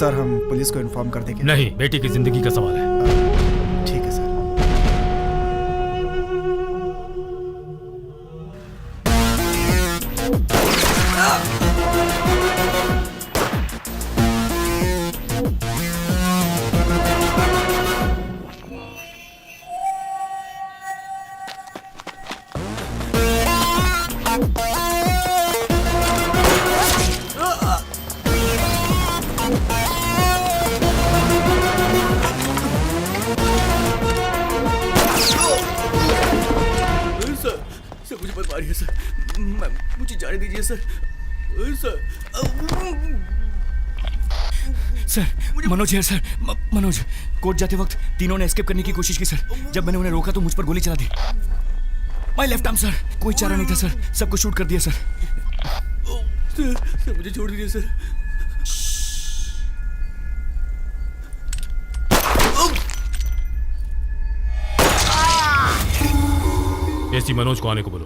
Sir हम police को inform कर देंगे। नहीं, बेटी की जिंदगी का सवाल है। ठीक है सर। मुझे बता रही है सर, मुझे जाने दीजिए सर। सर मनोज है सर। मनोज, कोर्ट जाते वक्त तीनों ने एस्केप करने की कोशिश की सर। जब मैंने उन्हें रोका तो मुझ पर गोली चला दी। My left arm sir. कोई चारा नहीं था सर, सबको शूट कर दिया सर। सर मुझे छोड़ दीजिए सर। एसी मनोज को आने को बोलो।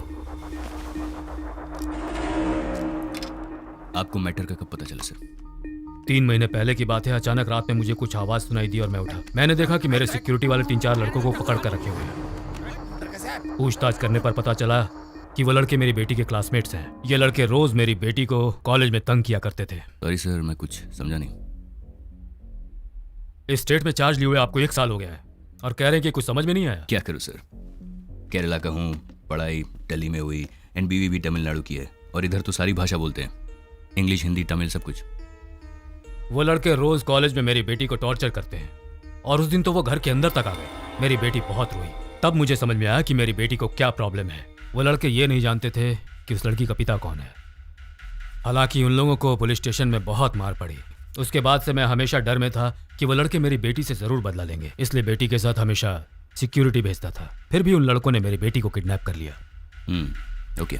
आपको मैटर का कब पता चला सर? 3 महीने पहले की बात है। अचानक रात में मुझे कुछ आवाज सुनाई दी और मैं उठा। मैंने देखा कि मेरे सिक्योरिटी वाले 3-4 लड़कों को पकड़ कर रखे हुए हैं। पूछताछ करने पर पता चला कि वो लड़के मेरी बेटी के क्लासमेट्स हैं। ये लड़के रोज मेरी बेटी को कॉलेज में तंग किया करते थे। सॉरी सर, मैं कुछ समझा नहीं। इस स्टेट में चार्ज लिए हुए आपको 1 साल हो गया है और कह रहे हैं कि कुछ समझ में नहीं आया। क्या करूं सर, केरला का हूँ, पढ़ाई दिल्ली में हुई, एंड बीवी भी तमिलनाडु की है, और इधर तो सारी भाषा बोलते हैं, इंग्लिश हिंदी तमिल सब कुछ। वो लड़के रोज कॉलेज में मेरी बेटी को टॉर्चर करते हैं और उस दिन तो वो घर के अंदर तक आ गए। मेरी बेटी बहुत रोई। तब मुझे समझ में आया कि मेरी बेटी को क्या प्रॉब्लम है। वो लड़के ये नहीं जानते थे कि उस लड़की का पिता कौन है। हालांकि उन लोगों को पुलिस स्टेशन में बहुत मार पड़ी। उसके बाद से मैं हमेशा डर में था कि वो लड़के मेरी बेटी से जरूर बदला लेंगे, इसलिए बेटी के साथ हमेशा सिक्योरिटी भेजता था। फिर भी उन लड़कों ने मेरी बेटी को किडनैप कर लिया। Okay,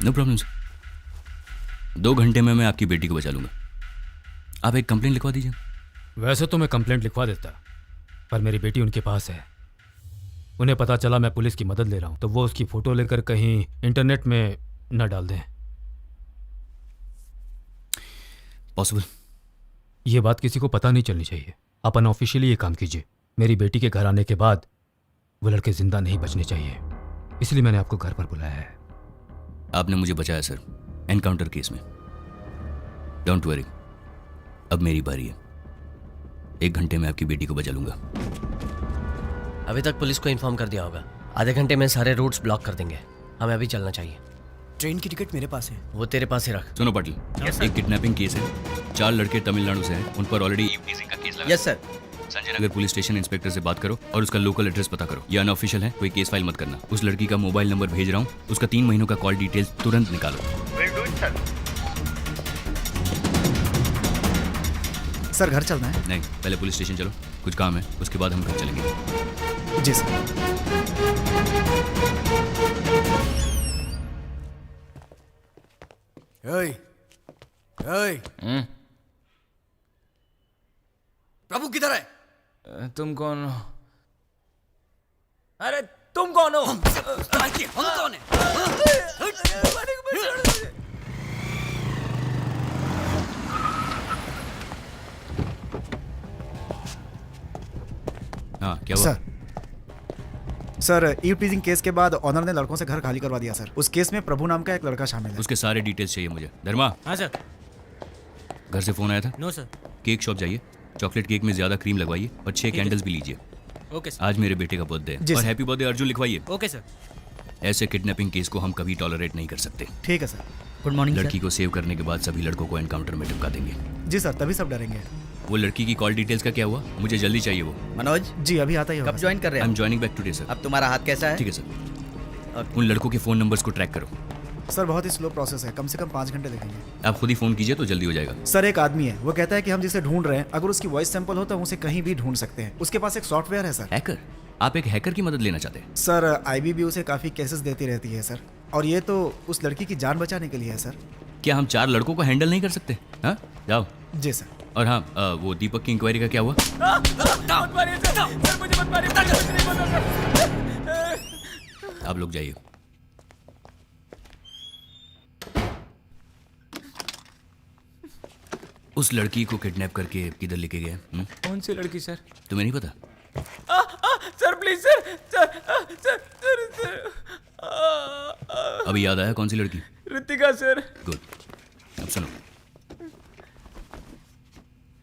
no problem sir. 2 घंटे में मैं आपकी बेटी को बचा लूंगा। आप एक कंप्लेंट लिखवा दीजिए। वैसे तो मैं कंप्लेंट लिखवा देता, पर मेरी बेटी उनके पास है। उन्हें पता चला मैं पुलिस की मदद ले रहा हूं तो वो उसकी फोटो लेकर कहीं इंटरनेट में न डाल दें। पॉसिबल? ये बात किसी को पता नहीं चलनी चाहिए। आप अनऑफिशियली ये काम कीजिए। मेरी बेटी के घर आने के बाद वो लड़के जिंदा नहीं बचने चाहिए, इसलिए मैंने आपको घर पर बुलाया है। आपने मुझे बचाया सर, एनकाउंटर केस में। डोंट वरी, अब मेरी बारी है। 1 घंटे में आपकी बेटी को बचा लूंगा। अभी तक पुलिस को इन्फॉर्म कर दिया होगा। आधे घंटे में सारे रूट्स ब्लॉक कर देंगे। हमें अभी चलना चाहिए। ट्रेन की टिकट मेरे पास है। वो तेरे पास ही रख। सुनो पाटिल, एक किडनैपिंग केस है। 4 लड़के तमिलनाडु से हैं, उन पर ऑलरेडी ईवटीजिंग का केस लगा। Yes sir. Sanjay Nagar police station inspector से बात करो और उसका लोकल एड्रेस पता करो। ये अनऑफिशियल है, कोई केस फाइल मत करना। उस लड़की का मोबाइल नंबर भेज रहा हूँ, उसका 3 महीनों का कॉल डिटेल्स तुरंत निकालो। सर घर चलना है? नहीं, पहले पुलिस स्टेशन चलो, कुछ काम है, उसके बाद हम घर चलेंगे। जी सर। ओए, ओए। प्रभु किधर है? तुम कौन हो? अरे तुम कौन हो? हम कौन है? हाँ, क्या हुआ? सर ईव टीजिंग केस के बाद ऑनर ने लड़कों से घर खाली करवा दिया सर। उस केस में प्रभु नाम का एक लड़का शामिल है। उसके सारे डिटेल्स चाहिए मुझे। धर्मा। हाँ सर। घर से फोन आया था? No sir. केक शॉप जाइए, चॉकलेट केक में ज्यादा क्रीम लगवाइए और 6 कैंडल्स भी लीजिए। Okay sir. आज मेरे बेटे का बर्थडे है और हैप्पी बर्थडे अर्जुन लिखवाइए। Okay sir. ऐसे किडनैपिंग केस को हम कभी टॉलरेट नहीं कर सकते। ठीक है सर। Good morning sir. लड़की को सेव करने के बाद सभी लड़कों को एनकाउंटर में टिपका देंगे। जी सर, तभी सब डरेंगे। वो लड़की की कॉल डिटेल्स का क्या हुआ? मुझे जल्दी चाहिए वो। मनोज जी अभी आता ही होगा। कब ज्वाइन कर रहे आई हैं? Am joining back today sir. अब तुम्हारा हाथ कैसा है? ठीक है सर। उन लड़कों के फोन नंबर्स को ट्रैक करो। सर बहुत ही स्लो प्रोसेस है, कम से कम 5 घंटे लगेंगे। आप खुद ही फोन कीजिए तो जल्दी हो जाएगा। सर एक आदमी है, वो कहता है कि हम जिसे ढूंढ रहे हैं अगर उसकी वॉइस सैंपल हो तो हम उसे कहीं भी ढूंढ सकते हैं। उसके पास एक सॉफ्टवेयर है सर। हैकर? आप एक हैकर की मदद लेना चाहते हैं? सर आईबीबी उसे काफी केसेस देती रहती है सर, और ये तो उस लड़की की जान बचाने के लिए है सर। क्या हम 4 लड़कों को हैंडल नहीं कर सकते? हाँ जाओ। जी सर। और हाँ, वो दीपक की इंक्वायरी का क्या हुआ? आप लोग जाइए। उस लड़की को किडनैप करके किधर लेके गए? कौन सी लड़की सर? तुम्हें नहीं पता? सर प्लीज सर अभी याद आया कौन सी लड़की? ऋतिका सर। गुड। अब सुनो,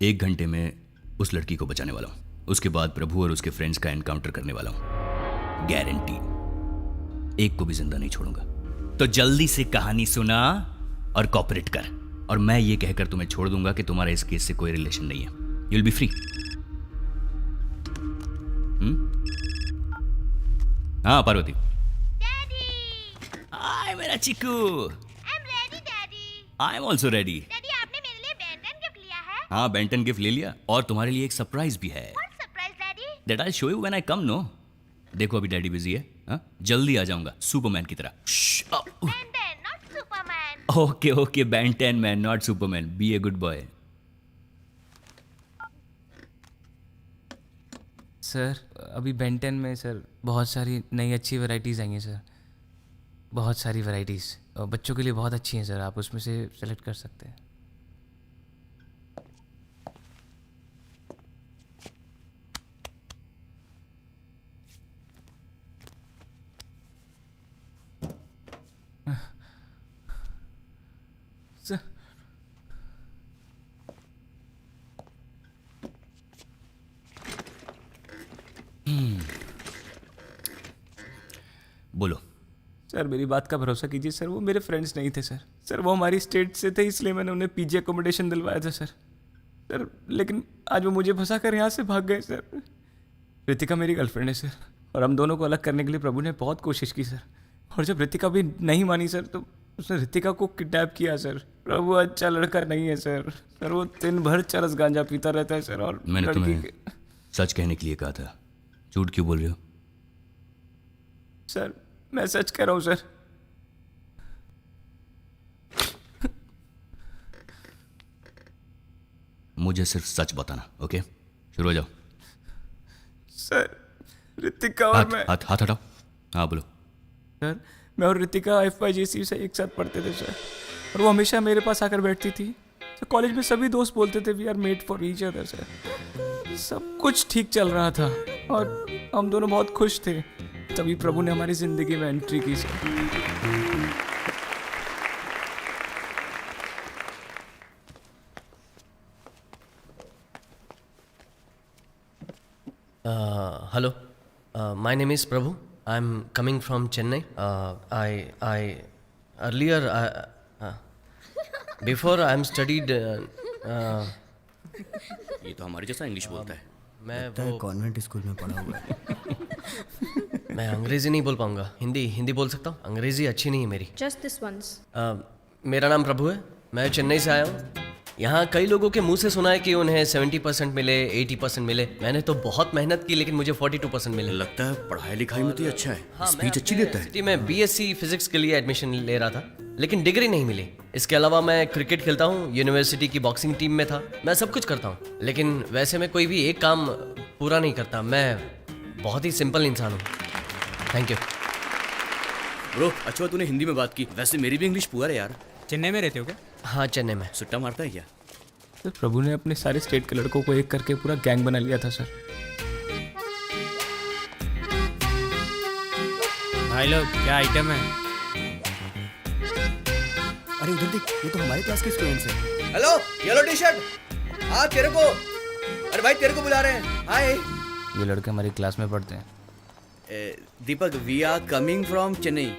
1 घंटे में उस लड़की को बचाने वाला हूं। उसके बाद प्रभु और उसके फ्रेंड्स का एनकाउंटर करने वाला हूं, गारंटी। एक को भी जिंदा नहीं छोड़ूंगा। तो जल्दी से कहानी सुना और कॉपरेट कर, और मैं ये कहकर तुम्हें छोड़ दूंगा कि तुम्हारा इस केस से कोई रिलेशन नहीं है। You will be free. हाँ पार्वती। हाय मेरा chikoo. I am also ready. Daddy आपने मेरे लिए बेंटन गिफ्ट लिया है। हाँ बेंटन गिफ्ट ले लिया, और तुम्हारे लिए एक सरप्राइज भी है। What surprise, daddy? That I show you when I come. No, देखो अभी डैडी बिजी है। हाँ जल्दी आ जाऊंगा, सुपरमैन की तरह। Benton, not Superman. Okay okay, Benton man not Superman. Be a good boy. Sir अभी बेंटन में सर बहुत सारी नई अच्छी वैरायटीज़ आई हैं सर, बहुत सारी वैरायटीज़, और बच्चों के लिए बहुत अच्छी हैं सर। आप उसमें से सेलेक्ट कर सकते हैं। सर बोलो। सर मेरी बात का भरोसा कीजिए सर, वो मेरे फ्रेंड्स नहीं थे सर। सर वो हमारी स्टेट से थे, इसलिए मैंने उन्हें पीजी अकोमोडेशन दिलवाया था सर। सर लेकिन आज वो मुझे फंसा कर यहाँ से भाग गए सर। ऋतिका मेरी गर्लफ्रेंड है सर, और हम दोनों को अलग करने के लिए प्रभु ने बहुत कोशिश की सर। और जब ऋतिका भी नहीं मानी सर, तो उसने ऋतिका को किडनैप किया सर। प्रभु अच्छा लड़का नहीं है सर। सर वो दिन भर चरस गांजा पीता रहता है सर। और मैंने लड़की तुम्हें के- सच कहने के लिए कहा था, झूठ क्यों बोल रहे हो? सर मैं सच कह रहा हूँ सर। मुझे सिर्फ सच बताना, ओके? शुरू हो जाओ। सर ऋतिका और हाथ मैं हाथ हाथ हटाओ। हाँ बोलो। सर मैं और ऋतिका FYJC से एक साथ पढ़ते थे सर, और वो हमेशा मेरे पास आकर बैठती थी सर। कॉलेज में सभी दोस्त बोलते थे we are made for each other sir. सब कुछ ठीक चल रहा था और हम दोनों बहुत खुश थे। तभी प्रभु ने हमारी जिंदगी में एंट्री की sir. Hello, my name is Prabhu. I'm coming from Chennai. I earlier, before I'm studied. ये तो हमारे जैसा इंग्लिश बोलता है। मैं वो कॉन्वेंट स्कूल में पढ़ा हुआ है। मैं अंग्रेजी नहीं बोल पाऊंगा, हिंदी बोल सकता हूँ। अंग्रेजी अच्छी नहीं है मेरी। Just this once. मेरा नाम प्रभु है, मैं चेन्नई से आया हूँ। यहाँ कई लोगों के मुंह से सुना है कि उन्हें 70% मिले, 80% मिले। मैंने तो बहुत मेहनत की, लेकिन मुझे 42% मिले। लगता है पढ़ाई लिखाई में तो ये अच्छा है, हाँ, स्पीच अच्छी देता है। सिटी में BSc फिजिक्स के लिए एडमिशन ले रहा था, लेकिन डिग्री नहीं मिली। इसके अलावा मैं क्रिकेट खेलता हूँ, यूनिवर्सिटी की बॉक्सिंग टीम में था। मैं सब कुछ करता हूँ, लेकिन वैसे मैं कोई भी एक काम पूरा नहीं करता। मैं बहुत ही सिंपल इंसान हूँ। Thank you. ब्रो अच्छा तूने हिंदी में बात की, वैसे मेरी भी इंग्लिश पुअर है यार। चेन्नई में रहते हो क्या? हाँ चेन्नई में। सुट्टा मारता है क्या? सर प्रभु ने अपने सारे स्टेट के लड़कों को एक करके पूरा गैंग बना लिया था सर। भाई लोग क्या आइटम है? अरे उधर देख, ये तो हमारे क्लास के स्टूडेंट्स हैं। हेलो येलो टी शर्ट, हाँ तेरे को, अरे भाई तेरे को बुला रहे हैं। हाय ये लड़के हमारी क्लास में पढ़ते हैं। Deepak, we are coming from Chennai.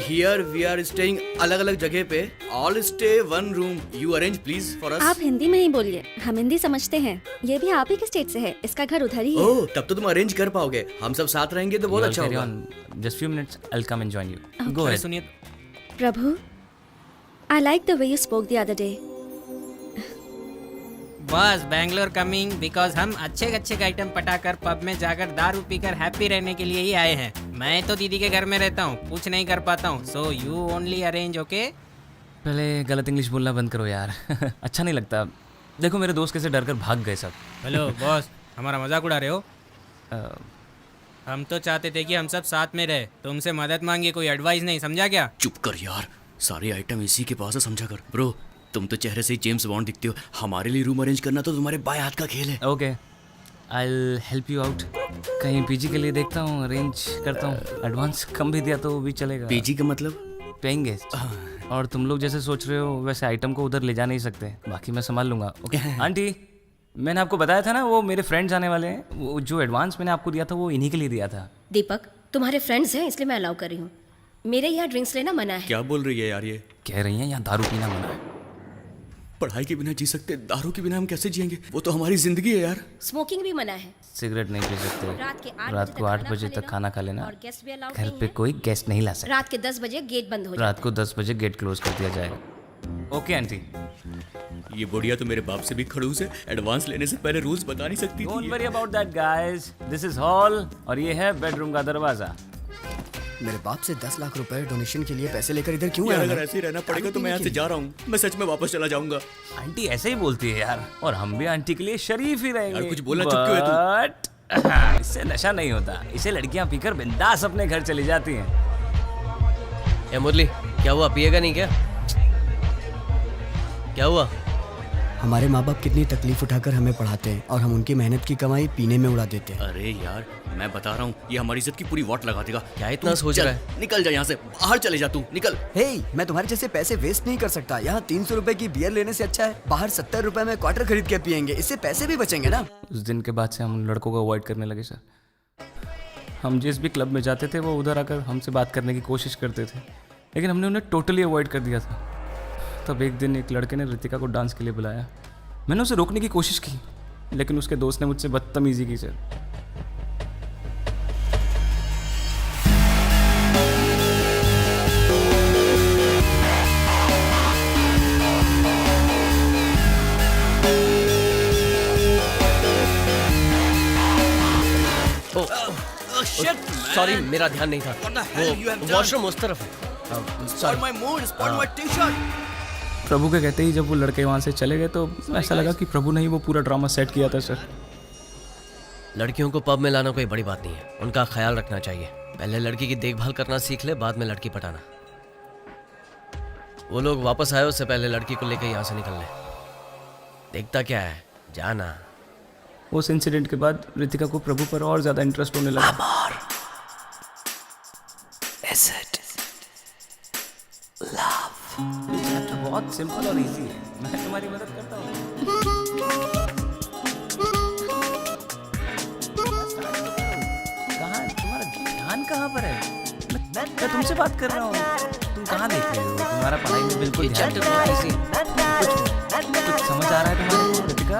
Here we are staying अलग अलग जगह पे, all stay one room. You arrange please for us. आप हिंदी में ही बोलिए, हम हिंदी समझते हैं। ये भी आप ही के स्टेट से है, इसका घर उधर ही है। ओह तब तो तुम अरेंज कर पाओगे, हम सब साथ रहेंगे तो बहुत अच्छा होगा। Just few minutes, I'll come and join you. Go अरे ahead. सुनिए, प्रभु, I like the way you spoke the other day. बस बैंगलोर कमिंग बिकॉज हम अच्छे अच्छे आइटम पटाकर पब में जाकर दारू पीकर हैप्पी रहने के लिए ही आए हैं। मैं तो दीदी के घर में रहता हूँ, कुछ नहीं कर पाता हूँ। So you only arrange, okay? पहले गलत इंग्लिश बोलना बंद करो यार। अच्छा नहीं लगता। देखो मेरे दोस्त कैसे डर कर भाग गए सब। हेलो बॉस, हमारा मजाक उड़ा रहे हो? हम तो चाहते थे कि हम सब साथ में रहे, तुमसे मदद मांगी, कोई एडवाइस नहीं, समझा क्या? चुप कर यार, सारे आइटम इसी के पास है, समझा कर। ब्रो तुम तो चेहरे से ही जेम्स बॉन्ड दिखते हो। हमारे लिए रूम अरेंज करना तो तुम्हारे बाएं हाथ का खेल है। Okay, I help you out. कहीं पीजी के लिए देखता हूँ, अरेंज करता हूँ। एडवांस कम भी दिया तो वो भी चलेगा। पीजी का मतलब? Paying guest. और तुम लोग जैसे सोच रहे हो वैसे आइटम को उधर ले जा नहीं सकते, बाकी मैं संभाल लूंगा। ओके आंटी, मैंने आपको बताया था ना वो मेरे फ्रेंड्स आने वाले हैं, वो जो एडवांस मैंने आपको दिया था वो इन्हीं के लिए दिया था। दीपक, तुम्हारे फ्रेंड्स हैं इसलिए मैं अलाउ कर रही हूँ। मेरे यहाँ ड्रिंक्स लेना मना है। क्या बोल रही है यार ये? कह रही हैं यहाँ दारू पीना मना है। पढ़ाई के बिना जी सकते, दारू के बिना हम कैसे जिएंगे? वो तो हमारी जिंदगी है यार। स्मोकिंग भी मना है। सिगरेट नहीं पी सकते। रात को 8 बजे तक खाना खा लेना। और गेस्ट भी अलाउड घर नहीं पे है। कोई गेस्ट नहीं ला सकता। रात के 10 बजे गेट बंद हो जाए। रात को 10 बजे गेट क्लोज कर दिया जाएगा। Okay aunty. ये बुढ़िया तो मेरे बाप से भी खड़ूस है। एडवांस लेने से पहले रूल्स बता नहीं सकती थी। Don't worry about that guys, this is hall और ये है बेडरूम का दरवाजा। मेरे बाप से 10 लाख रुपए डोनेशन के लिए पैसे लेकर इधर क्यों यार आया? अगर ऐसे ही रहना पड़ेगा तो मैं यहाँ से जा रहा हूँ। मैं सच में वापस चला जाऊंगा। आंटी ऐसे ही बोलती है यार, और हम भी आंटी के लिए शरीफ ही रहेंगे। यार कुछ बोलना चुप क्यों है तू? बट इससे नशा नहीं होता, इसे लड़कियां पीकर बिंदास अपने घर चली जाती हैं। ए मुरली, क्या हुआ? पिएगा नहीं क्या? क्या हुआ? हमारे माँ बाप कितनी तकलीफ उठाकर हमें पढ़ाते हैं और हम उनकी मेहनत की कमाई पीने में उड़ा देते हैं। अरे यार मैं बता रहा हूँ, ये हमारी इज्जत की पूरी वाट लगा देगा। क्या इतना सोच रहा है? निकल जा यहाँ से, बाहर चले जा तू, निकल। हे, मैं तुम्हारे जैसे पैसे वेस्ट नहीं कर सकता। यहाँ 300 रुपए की बियर लेने से अच्छा है बाहर 70 रुपए में क्वार्टर खरीद के पियेंगे, इससे पैसे भी बचेंगे ना। उस दिन के बाद से हम लड़कों को अवॉइड करने लगे सर। हम जिस भी क्लब में जाते थे वो उधर आकर हमसे बात करने की कोशिश करते थे, लेकिन हमने उन्हें टोटली अवॉइड कर दिया था। तब एक दिन एक लड़के ने रितिका को डांस के लिए बुलाया। मैंने उसे रोकने की कोशिश की, लेकिन उसके दोस्त ने मुझसे बदतमीजी की सर। सॉरी, मेरा ध्यान नहीं था। वो वॉशरूम उस तरफ है। प्रभु के कहते ही जब वो लड़के वहाँ से चले गए तो ऐसा लगा कि प्रभु ने ही वो पूरा ड्रामा सेट किया था सर। लड़कियों को पब में लाना कोई बड़ी बात नहीं है, उनका ख्याल रखना चाहिए। पहले लड़की की देखभाल करना सीख ले, बाद में लड़की पटाना। वो लोग वापस आए उससे पहले लड़की को लेकर यहाँ से निकल ले। देखता क्या है, जाना। उस इंसिडेंट के बाद रितिका को प्रभु पर और ज्यादा इंटरेस्ट होने लगा। चैप्टर बहुत सिंपल और इजी है, मैं तुम्हारी मदद करता हूँ। कहाँ तुम्हारा ध्यान कहाँ पर है? मैं तुमसे बात कर रहा हूँ, तुम कहाँ देख रहे हो? तुम्हारा पढ़ाई में बिल्कुल ध्यान नहीं है। कुछ समझ आ रहा है तुम्हारे को रितिका?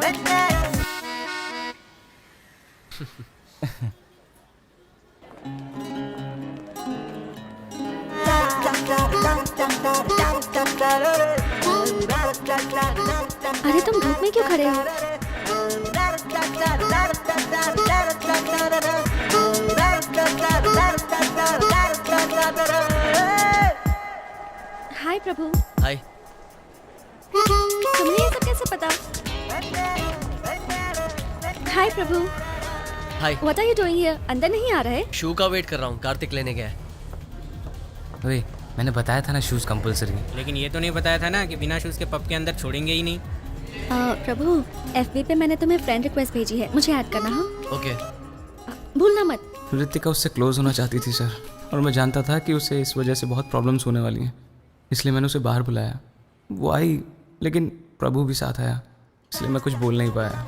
अरे तुम धूप में क्यों खड़े हो? हाय प्रभु। हाय। तुम्हें ये सब कैसे पता? हाय प्रभु। हाय। What are you doing here? अंदर नहीं आ रहे? शू का वेट कर रहा हूँ, कार्तिक लेने गया है। अरे मैंने बताया था ना शूज कंपलसरी है। लेकिन ये तो नहीं बताया था ना कि बिना शूज के पब के अंदर छोड़ेंगे ही नहीं। प्रभु, FB पे मैंने तुम्हें फ्रेंड रिक्वेस्ट भेजी है, मुझे ऐड करना। हाँ ओके। भूलना मत। रितिका उससे क्लोज होना चाहती थी सर, और मैं जानता था कि उसे इस वजह से बहुत प्रॉब्लम्स होने वाली हैं, इसलिए मैंने उसे बाहर बुलाया। वो आई, लेकिन प्रभु भी साथ आया, इसलिए मैं कुछ बोल नहीं पाया।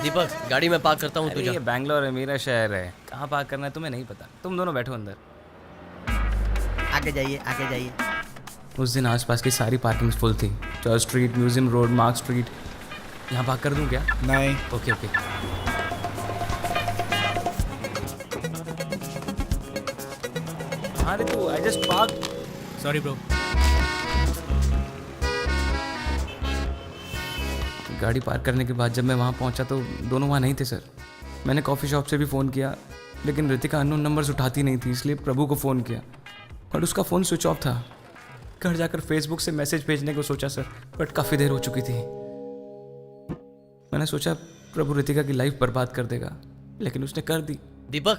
दीपक, गाड़ी में पार्क करता हूँ, तू जा। ये बैंगलोर है, मेरा शहर है, कहाँ पार्क करना है तुम्हें नहीं पता। तुम दोनों बैठो अंदर। आगे जाइए, आगे जाइए। उस दिन आसपास की सारी पार्किंग्स फुल थी। Church street, museum road, mark street. यहाँ पार्क कर दूँ क्या? नहीं। Okay okay. अरे तू I just park. Sorry bro. गाड़ी पार्क करने के बाद जब मैं वहाँ पहुँचा तो दोनों वहाँ नहीं थे सर। मैंने कॉफ़ी शॉप से भी फ़ोन किया, लेकिन रितिका अननोन नंबर्स उठाती नहीं थी, इसलिए प्रभु को फ़ोन किया, बट उसका फ़ोन स्विच ऑफ था। घर जाकर फेसबुक से मैसेज भेजने को सोचा सर, बट काफ़ी देर हो चुकी थी। मैंने सोचा प्रभु रितिका की लाइफ बर्बाद कर देगा, लेकिन उसने कर दी। दीपक,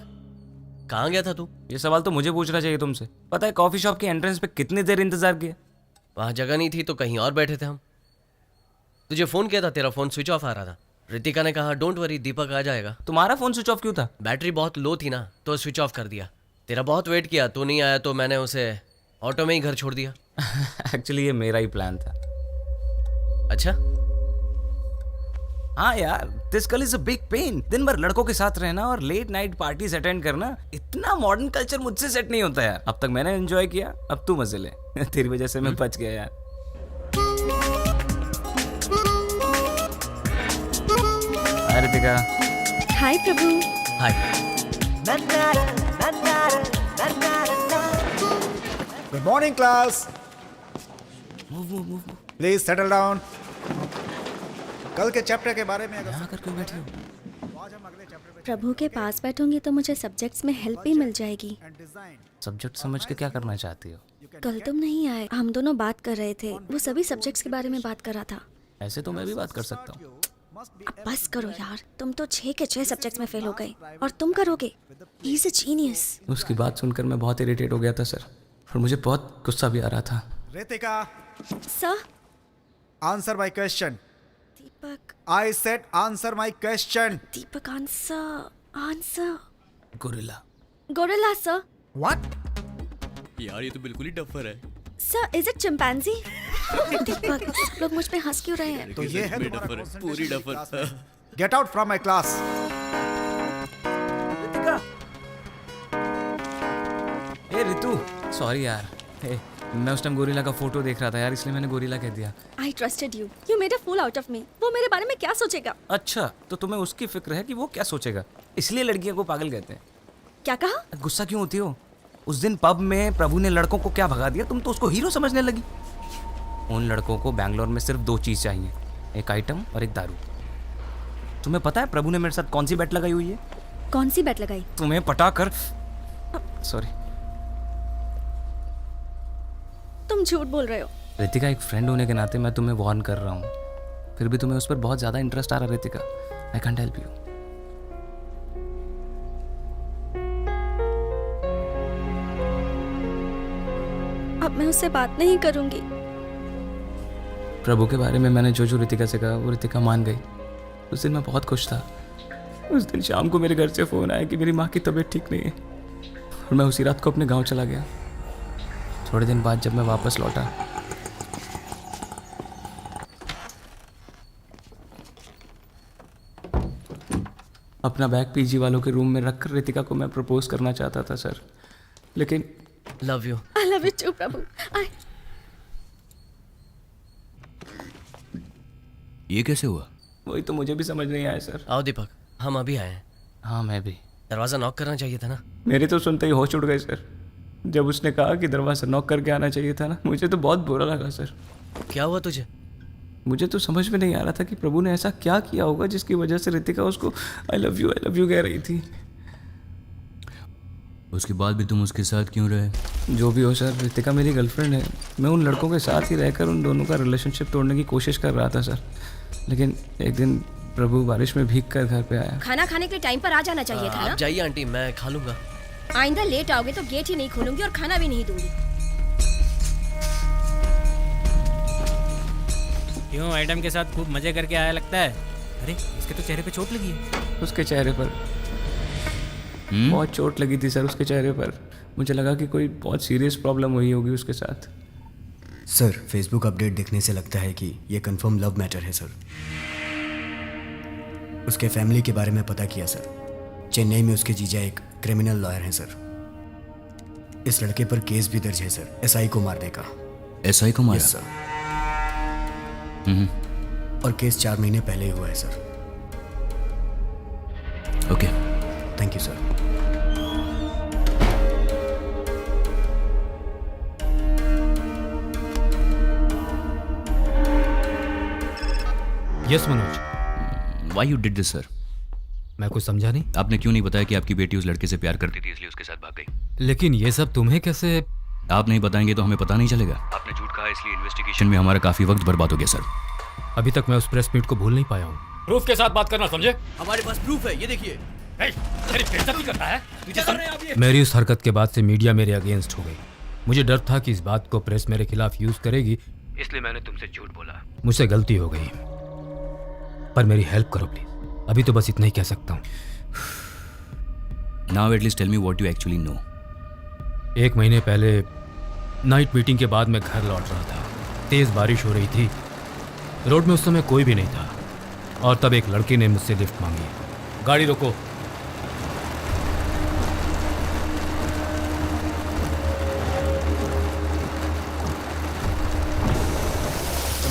कहाँ गया था तू? ये सवाल तो मुझे पूछना चाहिए तुमसे। पता है कॉफी शॉप के एंट्रेंस पे कितनी देर इंतजार किया? वहाँ जगह नहीं थी तो कहीं और बैठे थे हम। तुझे फोन किया था, तेरा फोन स्विच ऑफ आ रहा था। रितिका ने कहा डोंट वरी, दीपक आ जाएगा। तुम्हारा फोन स्विच ऑफ क्यों था? बैटरी बहुत लो थी ना, तो स्विच ऑफ कर दिया। तेरा बहुत वेट किया, तू नहीं आया तो मैंने उसे ऑटो में ही घर छोड़ दिया। एक्चुअली ये मेरा ही प्लान था। अच्छा, हाँ यार, दिस कल इज अ बिग पेन। दिन भर लड़कों के साथ रहना और लेट नाइट पार्टीज अटेंड करना, इतना मॉडर्न कल्चर मुझसे सेट नहीं होता यार। अब तक मैंने एंजॉय किया, अब तू मजे ले। तेरी वजह से मैं बच गया यार। Hi Ritika. Hi Prabhu. Hi. Good morning class, please settle down. कल के चैप्टर के बारे में अगर यहाँ करके बैठे हो? प्रभु के पास बैठूंगी तो मुझे सब्जेक्ट्स में हेल्प भी मिल जाएगी। सब्जेक्ट समझ के क्या करना चाहती हो? कल तुम नहीं आए, हम दोनों बात कर रहे थे, वो सभी सब्जेक्ट्स के बारे में बात कर रहा था। ऐसे तो मैं भी बात कर सकता हूँ। अब बस करो यार, तुम तो 6 के 6 सब्जेक्ट्स में फेल हो गए और तुम करोगे। He is a genius. उसकी बात सुनकर मैं बहुत इरिटेट हो गया था सर, और मुझे बहुत गुस्सा भी आ रहा था। Ritika, sir. Answer my question. Deepak. I said answer my question. Deepak answer. Gorilla. Gorilla sir. What? यार ये तो बिल्कुल ही डफर है। Sir is it chimpanzee? Deepak, सब लोग मुझ पे हंस क्यों रहे हैं? तो ये है में तुम्हारा डफर है, concentration पूरी की डफर। क्लास में। Get out from my class. A Ritu, sorry यार। हे, मैं उस टाइम गोरिल्ला का फोटो देख रहा था यार, इसलिए मैंने गोरिल्ला कह दिया। I trusted you. You made a fool out of me. वो मेरे बारे में क्या सोचेगा? अच्छा, तो तुम्हें उसकी फिक्र है कि वो क्या सोचेगा, इसलिए लड़कियों को पागल कहते हैं। क्या कहा? गुस्सा क्यों होती हो? उस दिन पब में प्रभु ने लड़कों को क्या भगा दिया, तुम तो उसको हीरो समझने लगी। उन लड़कों को बैंगलोर में सिर्फ 2 चीज़ चाहिए, एक आइटम और एक दारू। तुम्हें पता है प्रभु ने मेरे साथ कौन सी बेट लगाई हुई है? कौन सी बेट लगाई? तुम्हें पटा कर। सॉरी। तुम झूठ बोल रहे हो। रितिका, एक फ्रेंड होने के नाते मैं तुम्हें वार्न कर रहा हूँ, फिर भी तुम्हें उस पर बहुत ज़्यादा इंटरेस्ट आ रहा है Ritika. I can't help you. अब मैं उससे बात नहीं करूंगी। प्रभु के बारे में मैंने जो रितिका से कहा वो रितिका मान गई। उस दिन मैं बहुत खुश था। उस दिन शाम को मेरे घर से फ़ोन आया कि मेरी माँ की तबीयत ठीक नहीं है, और मैं उसी रात को अपने गांव चला गया। थोड़े दिन बाद जब मैं वापस लौटा, अपना बैग पीजी वालों के रूम में रखकर रितिका को मैं प्रपोज करना चाहता था सर, लेकिन love you. I love you too, प्रभु। ये कैसे हुआ? वही तो मुझे भी समझ नहीं आया सर। आओ दीपक, हम अभी आए हैं। हाँ मैं भी। दरवाज़ा नॉक करना चाहिए था ना। मेरे तो सुनते ही होश उड़ गए सर। जब उसने कहा कि दरवाज़ा नॉक करके आना चाहिए था ना, मुझे तो बहुत बुरा लगा सर। क्या हुआ तुझे? मुझे तो समझ में नहीं आ रहा था कि प्रभु ने ऐसा क्या किया होगा जिसकी वजह से रितिका उसको आई लव यू कह रही थी। उसके बाद भी तुम उसके साथ क्यों रहे? जो भी हो सर, रितिका मेरी गर्लफ्रेंड है। मैं उन लड़कों के साथ ही रहकर उन दोनों का रिलेशनशिप तोड़ने की कोशिश कर रहा था सर, लेकिन एक दिन प्रभु बारिश में भीग कर घर पे आया। खाना खाने के टाइम पर आ जाना चाहिए था आप ना। जाइए आंटी, मैं खा लूँगा। आइंदा लेट आओगे तो गेट ही नहीं खोलूंगी और खाना भी नहीं दूंगी। क्यों, आइटम के साथ खूब मजे करके आया लगता है। अरे इसके तो चेहरे पे चोट लगी है। उसके चेहरे पर बहुत चोट लगी थी सर, उसके चेहरे पर। मुझे लगा कि कोई बहुत सीरियस प्रॉब्लम हुई होगी उसके साथ। सर, फेसबुक अपडेट देखने से लगता है कि ये कंफर्म लव मैटर है सर। उसके फैमिली के बारे में पता किया सर। चेन्नई में उसके जीजा एक क्रिमिनल लॉयर हैं सर। इस लड़के पर केस भी दर्ज है सर, एसआई को मारने का। एसआई को मारा? Yes sir. और केस 4 महीने पहले ही हुआ है sir. Okay, thank you sir. Yes Manoj. Why you did this sir? मैं कुछ समझा नहीं। आपने क्यों नहीं बताया कि आपकी बेटी उस लड़के से प्यार करती थी इसलिए उसके साथ भाग गई? लेकिन ये सब तुम्हें कैसे? आप नहीं बताएंगे तो हमें पता नहीं चलेगा। आपने झूठ कहा इसलिए इन्वेस्टिगेशन में हमारा काफी वक्त बर्बाद हो गया सर। अभी तक मैं उस प्रेस मीट को भूल नहीं पाया हूँ। प्रूफ के साथ बात करना, समझे? हमारे पास प्रूफ है, ये देखिए। मेरी बेइज्जती करता है मेरी उस हरकत के बाद से मीडिया मेरे अगेंस्ट हो गई। मुझे डर था कि इस बात को प्रेस मेरे खिलाफ यूज करेगी, इसलिए मैंने तुमसे झूठ बोला। मुझसे गलती हो गई, पर मेरी हेल्प करो प्लीज। अभी तो बस इतना ही कह सकता हूँ। Now at least tell me what you actually know. 1 महीने पहले नाइट मीटिंग के बाद मैं घर लौट रहा था। तेज बारिश हो रही थी, रोड में उस समय कोई भी नहीं था, और तब एक लड़के ने मुझसे लिफ्ट मांगी। गाड़ी रोको।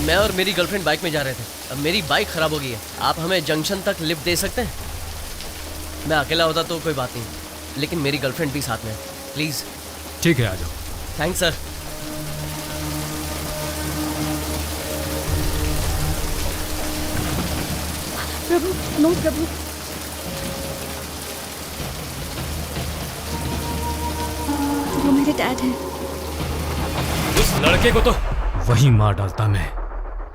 मैं और मेरी गर्लफ्रेंड बाइक में जा रहे थे। अब मेरी बाइक खराब हो गई है। आप हमें जंक्शन तक लिफ्ट दे सकते हैं? मैं अकेला होता तो कोई बात नहीं, लेकिन मेरी गर्लफ्रेंड भी साथ में है। प्लीज़। ठीक है, आ जाओ। Thanks sir. Prabhu, no Prabhu. वो मेरे डैड हैं। उस लड़के को तो वही मार डालता मैं,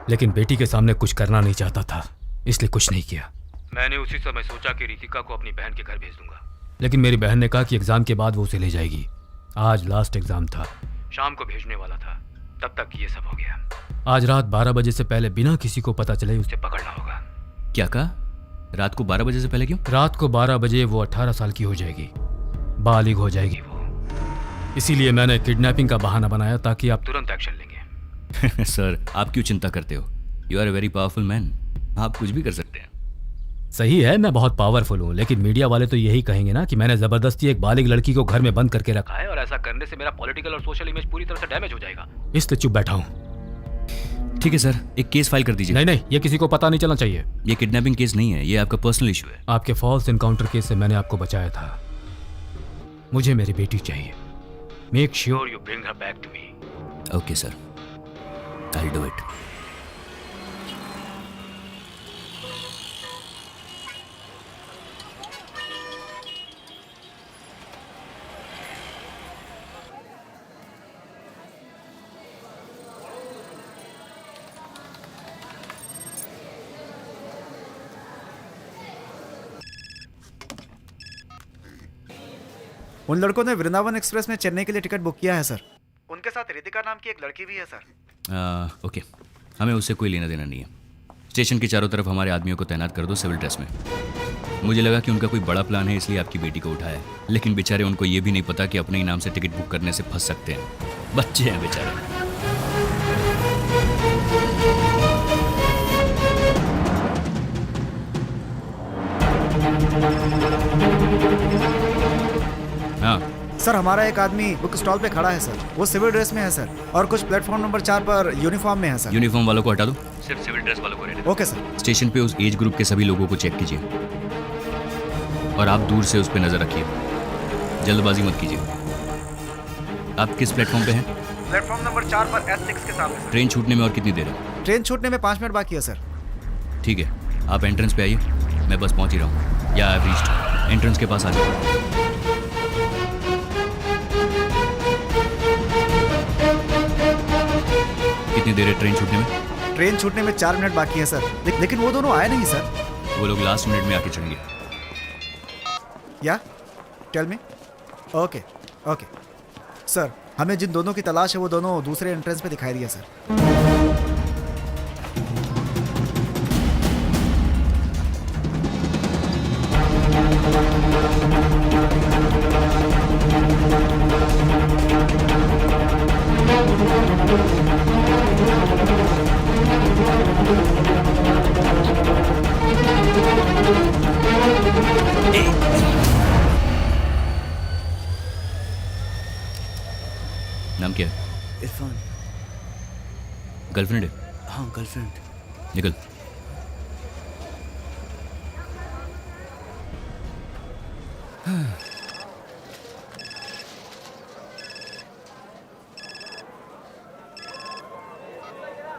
लेकिन बेटी के सामने कुछ करना नहीं चाहता था, इसलिए कुछ नहीं किया। मैंने उसी समय सोचा कि रितिका को अपनी बहन के घर भेज दूंगा, लेकिन मेरी बहन ने कहा कि एग्जाम के बाद वो उसे ले जाएगी। आज लास्ट एग्जाम था, शाम को भेजने वाला था, तब तक ये सब हो गया। आज रात 12 बजे से पहले बिना किसी को पता चले उसे पकड़ना होगा। क्या कहा? रात को 12 बजे से पहले क्यों? रात को 12 बजे वो 18 साल की हो जाएगी, बालिग हो जाएगी वो। इसीलिए मैंने किडनैपिंग का बहाना बनाया ताकि आप तुरंत एक्शन लेंगे। सर, आप क्यों चिंता करते हो? You are a very powerful man, आप कुछ भी कर सकते हैं। सही है, मैं बहुत पावरफुल हूँ, लेकिन मीडिया वाले तो यही कहेंगे ना कि मैंने जबरदस्ती एक बालिग लड़की को घर में बंद करके रखा है, और ऐसा करने से मेरा पॉलिटिकल और सोशल इमेज पूरी तरह से डैमेज हो जाएगा, इसलिए चुप बैठा हूँ। ठीक है सर, एक केस फाइल कर दीजिए। नहीं, ये किसी को पता नहीं चलना चाहिए। ये किडनैपिंग केस नहीं है, ये आपका पर्सनल इशू है। आपके फॉल्स एनकाउंटर केस से मैंने आपको बचाया था। मुझे मेरी बेटी चाहिए। Make sure you bring her back to me. Okay sir, I will do it. उन लड़कों ने वृंदावन एक्सप्रेस में चेन्नई के लिए टिकट बुक किया है सर। उनके साथ रितिका नाम की एक लड़की भी है सर। ओके, हमें उससे कोई लेना देना नहीं है। स्टेशन के चारों तरफ हमारे आदमियों को तैनात कर दो सिविल ड्रेस में। मुझे लगा कि उनका कोई बड़ा प्लान है, इसलिए आपकी बेटी को उठाया, लेकिन बेचारे उनको ये भी नहीं पता कि अपने ही नाम से टिकट बुक करने से फंस सकते हैं। बच्चे हैं बेचारे। हाँ सर, हमारा एक आदमी बुक स्टॉल पे खड़ा है सर। वो सिविल ड्रेस में है सर, और कुछ प्लेटफॉर्म नंबर 4 पर यूनिफॉर्म में है सर। यूनिफॉर्म वालों को हटा दो, सिर्फ सिविल ड्रेस वालों को रहने दो। Okay sir. स्टेशन पे उस एज ग्रुप के सभी लोगों को चेक कीजिए, और आप दूर से उस पर नजर रखिए, जल्दबाजी मत कीजिए। आप किस प्लेटफॉर्म पे हैं? प्लेटफॉर्म नंबर 4 पर S6 के सामने। ट्रेन छूटने में और कितनी देर है? ट्रेन छूटने में 5 मिनट बाकी है सर। ठीक है, आप एंट्रेंस पे आइए, मैं बस पहुंच ही रहा हूँ। या आई रीच्ड। एंट्रेंस के पास आ जाओ। कितनी देर है ट्रेन छूटने में? ट्रेन छूटने में 4 मिनट बाकी है सर। लेकिन वो दोनों आए नहीं सर। वो लोग लास्ट मिनट में आके चढ़ेंगे। Yeah tell me. Okay okay sir, हमें जिन दोनों की तलाश है वो दोनों दूसरे एंट्रेंस पे दिखाई दिया सर। नाम क्या है? इरफान। गर्लफ्रेंड है? हाँ, गर्लफ्रेंड। निकल।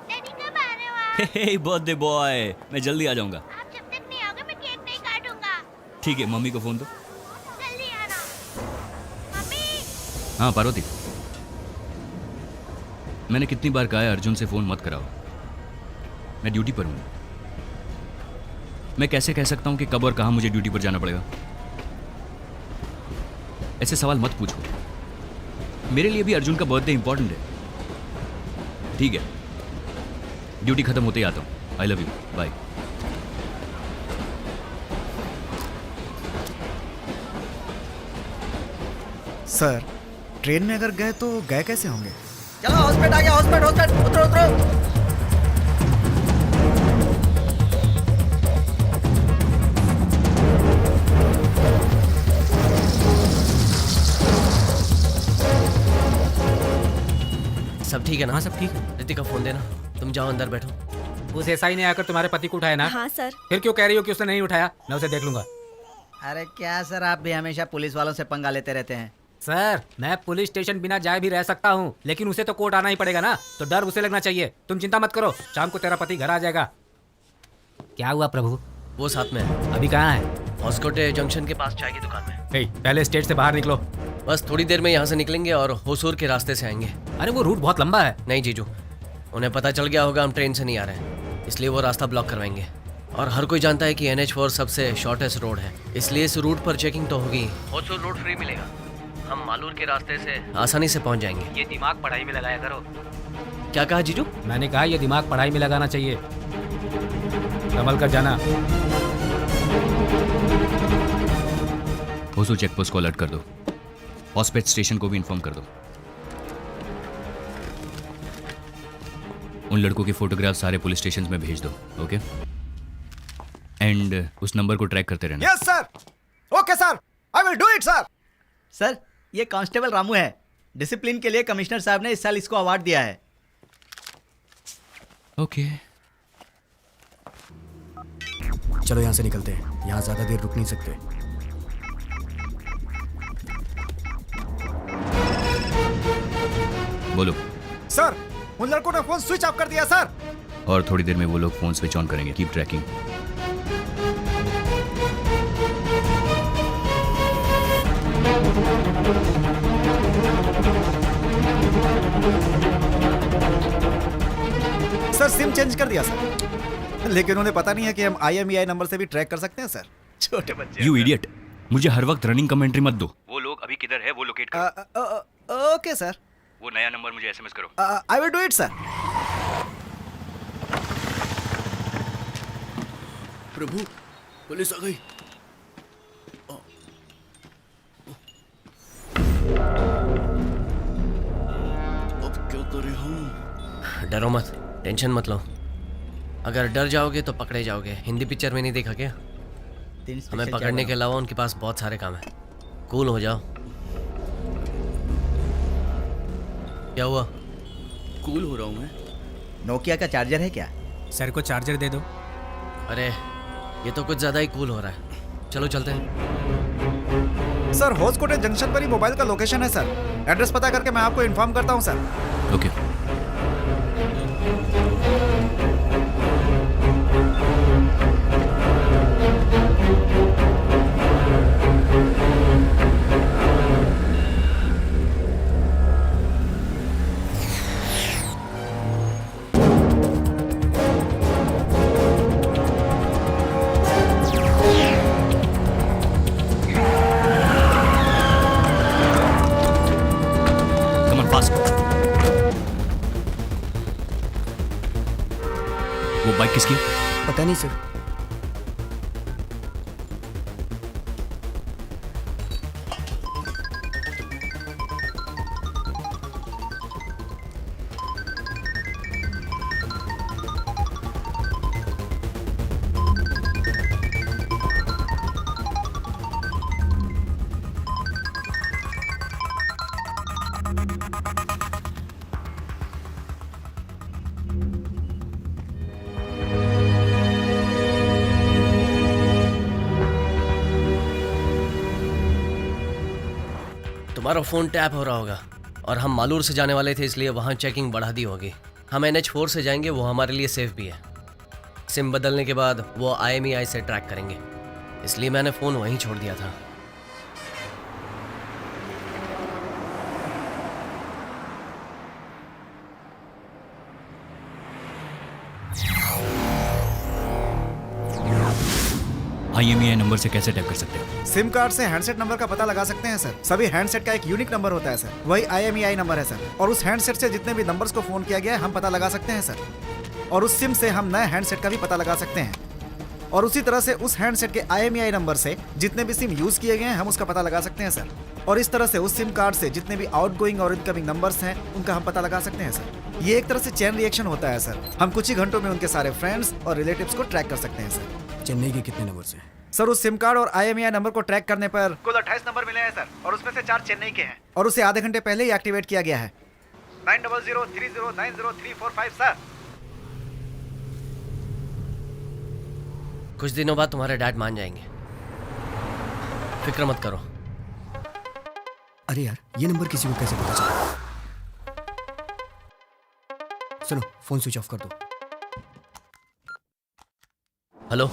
डैडी कब आ रहे हो आप? हे बर्थडे बॉय, मैं जल्दी आ जाऊंगा। आप जब तक नहीं आओगे मैं केक नहीं काटूंगा। ठीक है, मम्मी को फोन दो। जल्दी आना। मम्मी। हाँ पार्वती, मैंने कितनी बार कहा है अर्जुन से फोन मत कराओ, मैं ड्यूटी पर हूँ। मैं कैसे कह सकता हूँ कि कब और कहाँ मुझे ड्यूटी पर जाना पड़ेगा? ऐसे सवाल मत पूछो। मेरे लिए भी अर्जुन का बर्थडे इंपॉर्टेंट है। ठीक है, ड्यूटी खत्म होते ही आता हूँ। I love you, bye. Sir, train में अगर गए तो गए कैसे होंगे? चलो हॉस्पिटल आ गया, हॉस्पिटल उतरो उतरो। सब ठीक है ना? हाँ सब ठीक है। रितिका फोन देना, तुम जाओ अंदर बैठो। उस एसआई ने आकर तुम्हारे पति को उठाया ना? हाँ सर। फिर क्यों कह रही हो कि उसने नहीं उठाया? मैं उसे देख लूंगा। अरे क्या सर, आप भी हमेशा पुलिस वालों से पंगा लेते रहते हैं। सर, मैं पुलिस स्टेशन बिना जाए भी रह सकता हूँ, लेकिन उसे तो कोर्ट आना ही पड़ेगा ना, तो डर उसे लगना चाहिए। तुम चिंता मत करो, शाम को तेरा पति घर आ जाएगा। क्या हुआ प्रभु? वो साथ में है। अभी कहाँ है? हॉस्कोटे जंक्शन के पास चाय की दुकान में। पहले स्टेट से बाहर निकलो। बस थोड़ी देर में यहाँ से निकलेंगे और होसूर के रास्ते से आएंगे। अरे वो रूट बहुत लंबा है। नहीं जीजू, उन्हें पता चल गया होगा हम ट्रेन से नहीं आ रहे हैं, इसलिए वो रास्ता ब्लॉक करवाएंगे। और हर कोई जानता है कि NH4 सबसे शॉर्टेस्ट रोड है, इसलिए इस रूट पर चेकिंग तो होगी। होसूर रोड फ्री मिलेगा, हम मालूर के रास्ते से आसानी से पहुंच जाएंगे। ये दिमाग पढ़ाई में लगाया करो। क्या कहा जीजू? मैंने कहा ये दिमाग पढ़ाई में लगाना चाहिए। संभल कर जाना। होसूर चेकपोस्ट को अलर्ट कर दो। हॉस्पिटल स्टेशन को भी इन्फॉर्म कर दो। उन लड़कों के फोटोग्राफ सारे पुलिस स्टेशन में भेज दो। ओके, एंड उस नंबर को ट्रैक करते रहना। Yes sir. Okay sir, I will do it sir. Sir, ये कांस्टेबल रामू है। डिसिप्लिन के लिए कमिश्नर साहब ने इस साल इसको अवार्ड दिया है। ओके, चलो यहाँ से निकलते हैं, यहाँ ज़्यादा देर रुक नहीं सकते। बोलो। सर, उन लड़कों ने फोन स्विच ऑफ कर दिया सर। और थोड़ी देर में वो लोग फोन स्विच ऑन करेंगे। Keep trekking. Sir, SIM change कर दिया सर, लेकिन उन्हें पता नहीं है कि हम IMEI नंबर से भी ट्रैक कर सकते हैं सर। छोटे बच्चे। यू इडियट, मुझे हर वक्त रनिंग कमेंट्री मत दो। वो लोग अभी किधर है वो लोकेट करो। ओके सर, वो नया नंबर मुझे SMS करो। I will do it sir. Prabhu, police आ गई। अब क्या करें हम? डरो मत, टेंशन मत लो। अगर डर जाओगे तो पकड़े जाओगे। हिंदी पिक्चर में नहीं देखा क्या? हमें पकड़ने के अलावा उनके पास बहुत सारे काम है। कूल हो जाओ। क्या हुआ? कूल हो रहा हूँ मैं। नोकिया का चार्जर है क्या? सर को चार्जर दे दो। अरे ये तो कुछ ज्यादा ही कूल हो रहा है। चलो चलते हैं। सर, होसकोटे जंक्शन पर ही मोबाइल का लोकेशन है सर। एड्रेस पता करके मैं आपको इन्फॉर्म करता हूँ सर। ओके। वो बाइक किसकी है? पता नहीं सर। तुम्हारा फ़ोन टैप हो रहा होगा और हम मालूर से जाने वाले थे, इसलिए वहाँ चेकिंग बढ़ा दी होगी। हम NH4 से जाएंगे, वो हमारे लिए सेफ भी है। सिम बदलने के बाद वो IMEI से ट्रैक करेंगे, इसलिए मैंने फ़ोन वहीं छोड़ दिया था। IMEI नंबर से कैसे टैप कर सकते हैं? सिम कार्ड से हैंडसेट नंबर का पता लगा सकते हैं सर। सभी हैंडसेट का एक यूनिक नंबर होता है सर, वही IMEI नंबर है सर। और उस हैंडसेट से जितने भी नंबर्स को फोन किया गया है हम पता लगा सकते हैं सर। और उस सिम से हम नए हैंडसेट का भी पता लगा सकते हैं। और उसी तरह से उस हैंडसेट के IMEI नंबर से जितने भी सिम यूज किए गए हैं हम उसका पता लगा सकते हैं सर। और इस तरह से उस सिम कार्ड से जितने भी आउटगोइंग और इनकमिंग नंबर्स हैं उनका हम पता लगा सकते हैं सर। ये एक तरह से चेन रिएक्शन होता है सर। हम कुछ ही घंटों में उनके सारे फ्रेंड्स और रिलेटिव्स को ट्रैक कर सकते हैं सर। चेन्नई के कितने नंबर हैं? सर उस सिम कार्ड और IMEI नंबर को ट्रैक करने पर कुल 28 नंबर मिले हैं सर, और उसमें से 4 चेन्नई के हैं और उसे आधे घंटे पहले ही एक्टिवेट किया गया है। 9003090345 सर। कुछ दिनों बाद तुम्हारे डैड मान जाएंगे, फिक्र मत करो। अरे यार, ये नंबर किसी को कैसे पता चला? सुनो, फोन स्विच ऑफ कर दो। हेलो,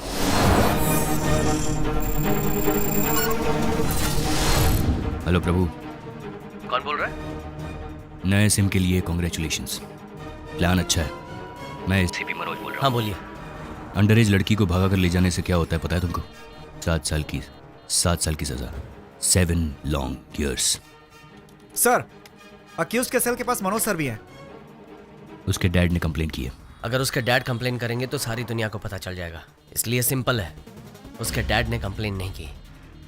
हेलो प्रभु, कौन बोल रहा है? नए सिम के लिए कॉन्ग्रेचुलेशंस। प्लान अच्छा है। मैं SCP मनोज बोल रहा हाँ बोलिए। हूँ। अंडर एज लड़की को भगा कर ले जाने से क्या होता है पता है तुमको? 7 साल की सजा, 7 लॉन्ग ईयर्स। सर, अक्यूज के सेल के पास मनोज सर भी हैं। उसके डैड ने कंप्लेन की है। अगर उसके डैड कंप्लेन करेंगे तो सारी दुनिया को पता चल जाएगा, इसलिए सिंपल है। उसके डैड ने कंप्लेन नहीं की।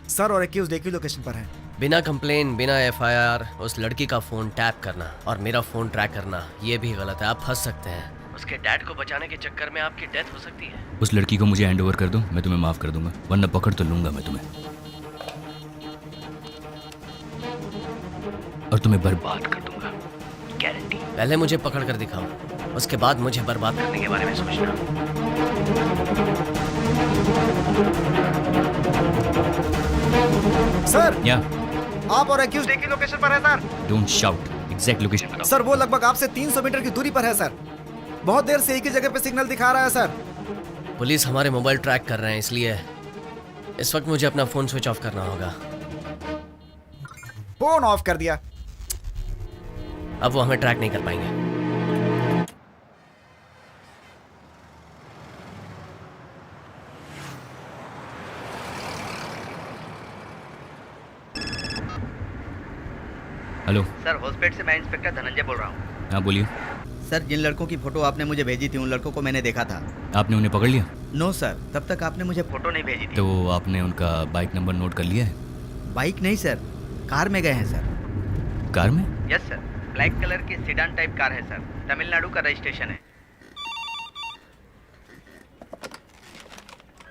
सर, और अक्यूज एक ही लोकेशन पर हैं। बिना कंप्लेन, बिना FIR उस लड़की का फोन टैप करना और मेरा फोन ट्रैक करना, ये भी गलत है। आप फंस सकते हैं। उसके डैड को बचाने के चक्कर में आपकी डेथ हो सकती है। उस लड़की को मुझे हैंड ओवर कर दो, मैं तुम्हें माफ कर दूंगा, वरना पकड़ तो लूंगा मैं तुम्हें और तुम्हें बर्बाद कर दूंगा, गारंटी। पहले मुझे पकड़ कर दिखाओ, उसके बाद मुझे बर्बाद करने के बारे में सोचना। सर, या आप और अक्यूज एक ही लोकेशन पर है sir. Don't shout, exact location बताओ। सर, वो लगभग आपसे 300 मीटर की दूरी पर है सर। बहुत देर से एक ही जगह पे सिग्नल दिखा रहा है सर। पुलिस हमारे मोबाइल ट्रैक कर रहे हैं, इसलिए इस वक्त मुझे अपना फोन स्विच ऑफ करना होगा। फोन ऑफ कर दिया। अब वो हमें ट्रैक नहीं कर पाएंगे। हेलो सर, हॉस्पिटल से मैं इंस्पेक्टर धनंजय बोल रहा हूँ। हाँ बोलिए। सर, जिन लड़कों की फोटो आपने मुझे भेजी थी उन लड़कों को मैंने देखा था। आपने उन्हें पकड़ लिया? नो सर, तब तक आपने मुझे फोटो नहीं भेजी थी। तो आपने उनका बाइक नंबर नोट कर लिया है? बाइक नहीं सर, कार में गए हैं सर। कार में? यस सर, ब्लैक कलर की सीडान टाइप कार है सर, तमिलनाडु का रजिस्ट्रेशन है।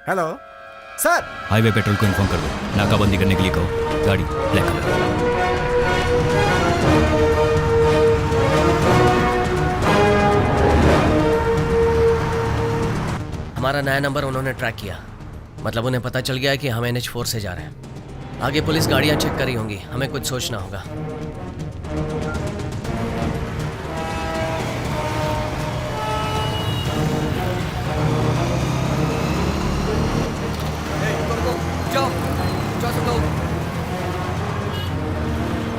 Hello sir. हाईवे पेट्रोल को इन्फॉर्म कर दो, नाकाबंदी करने के लिए कहो। गाड़ी ब्लैक कलर। हमारा नया नंबर उन्होंने ट्रैक किया, मतलब उन्हें पता चल गया कि हम NH4 से जा रहे हैं। आगे पुलिस गाड़ियां चेक करी होंगी, हमें कुछ सोचना होगा।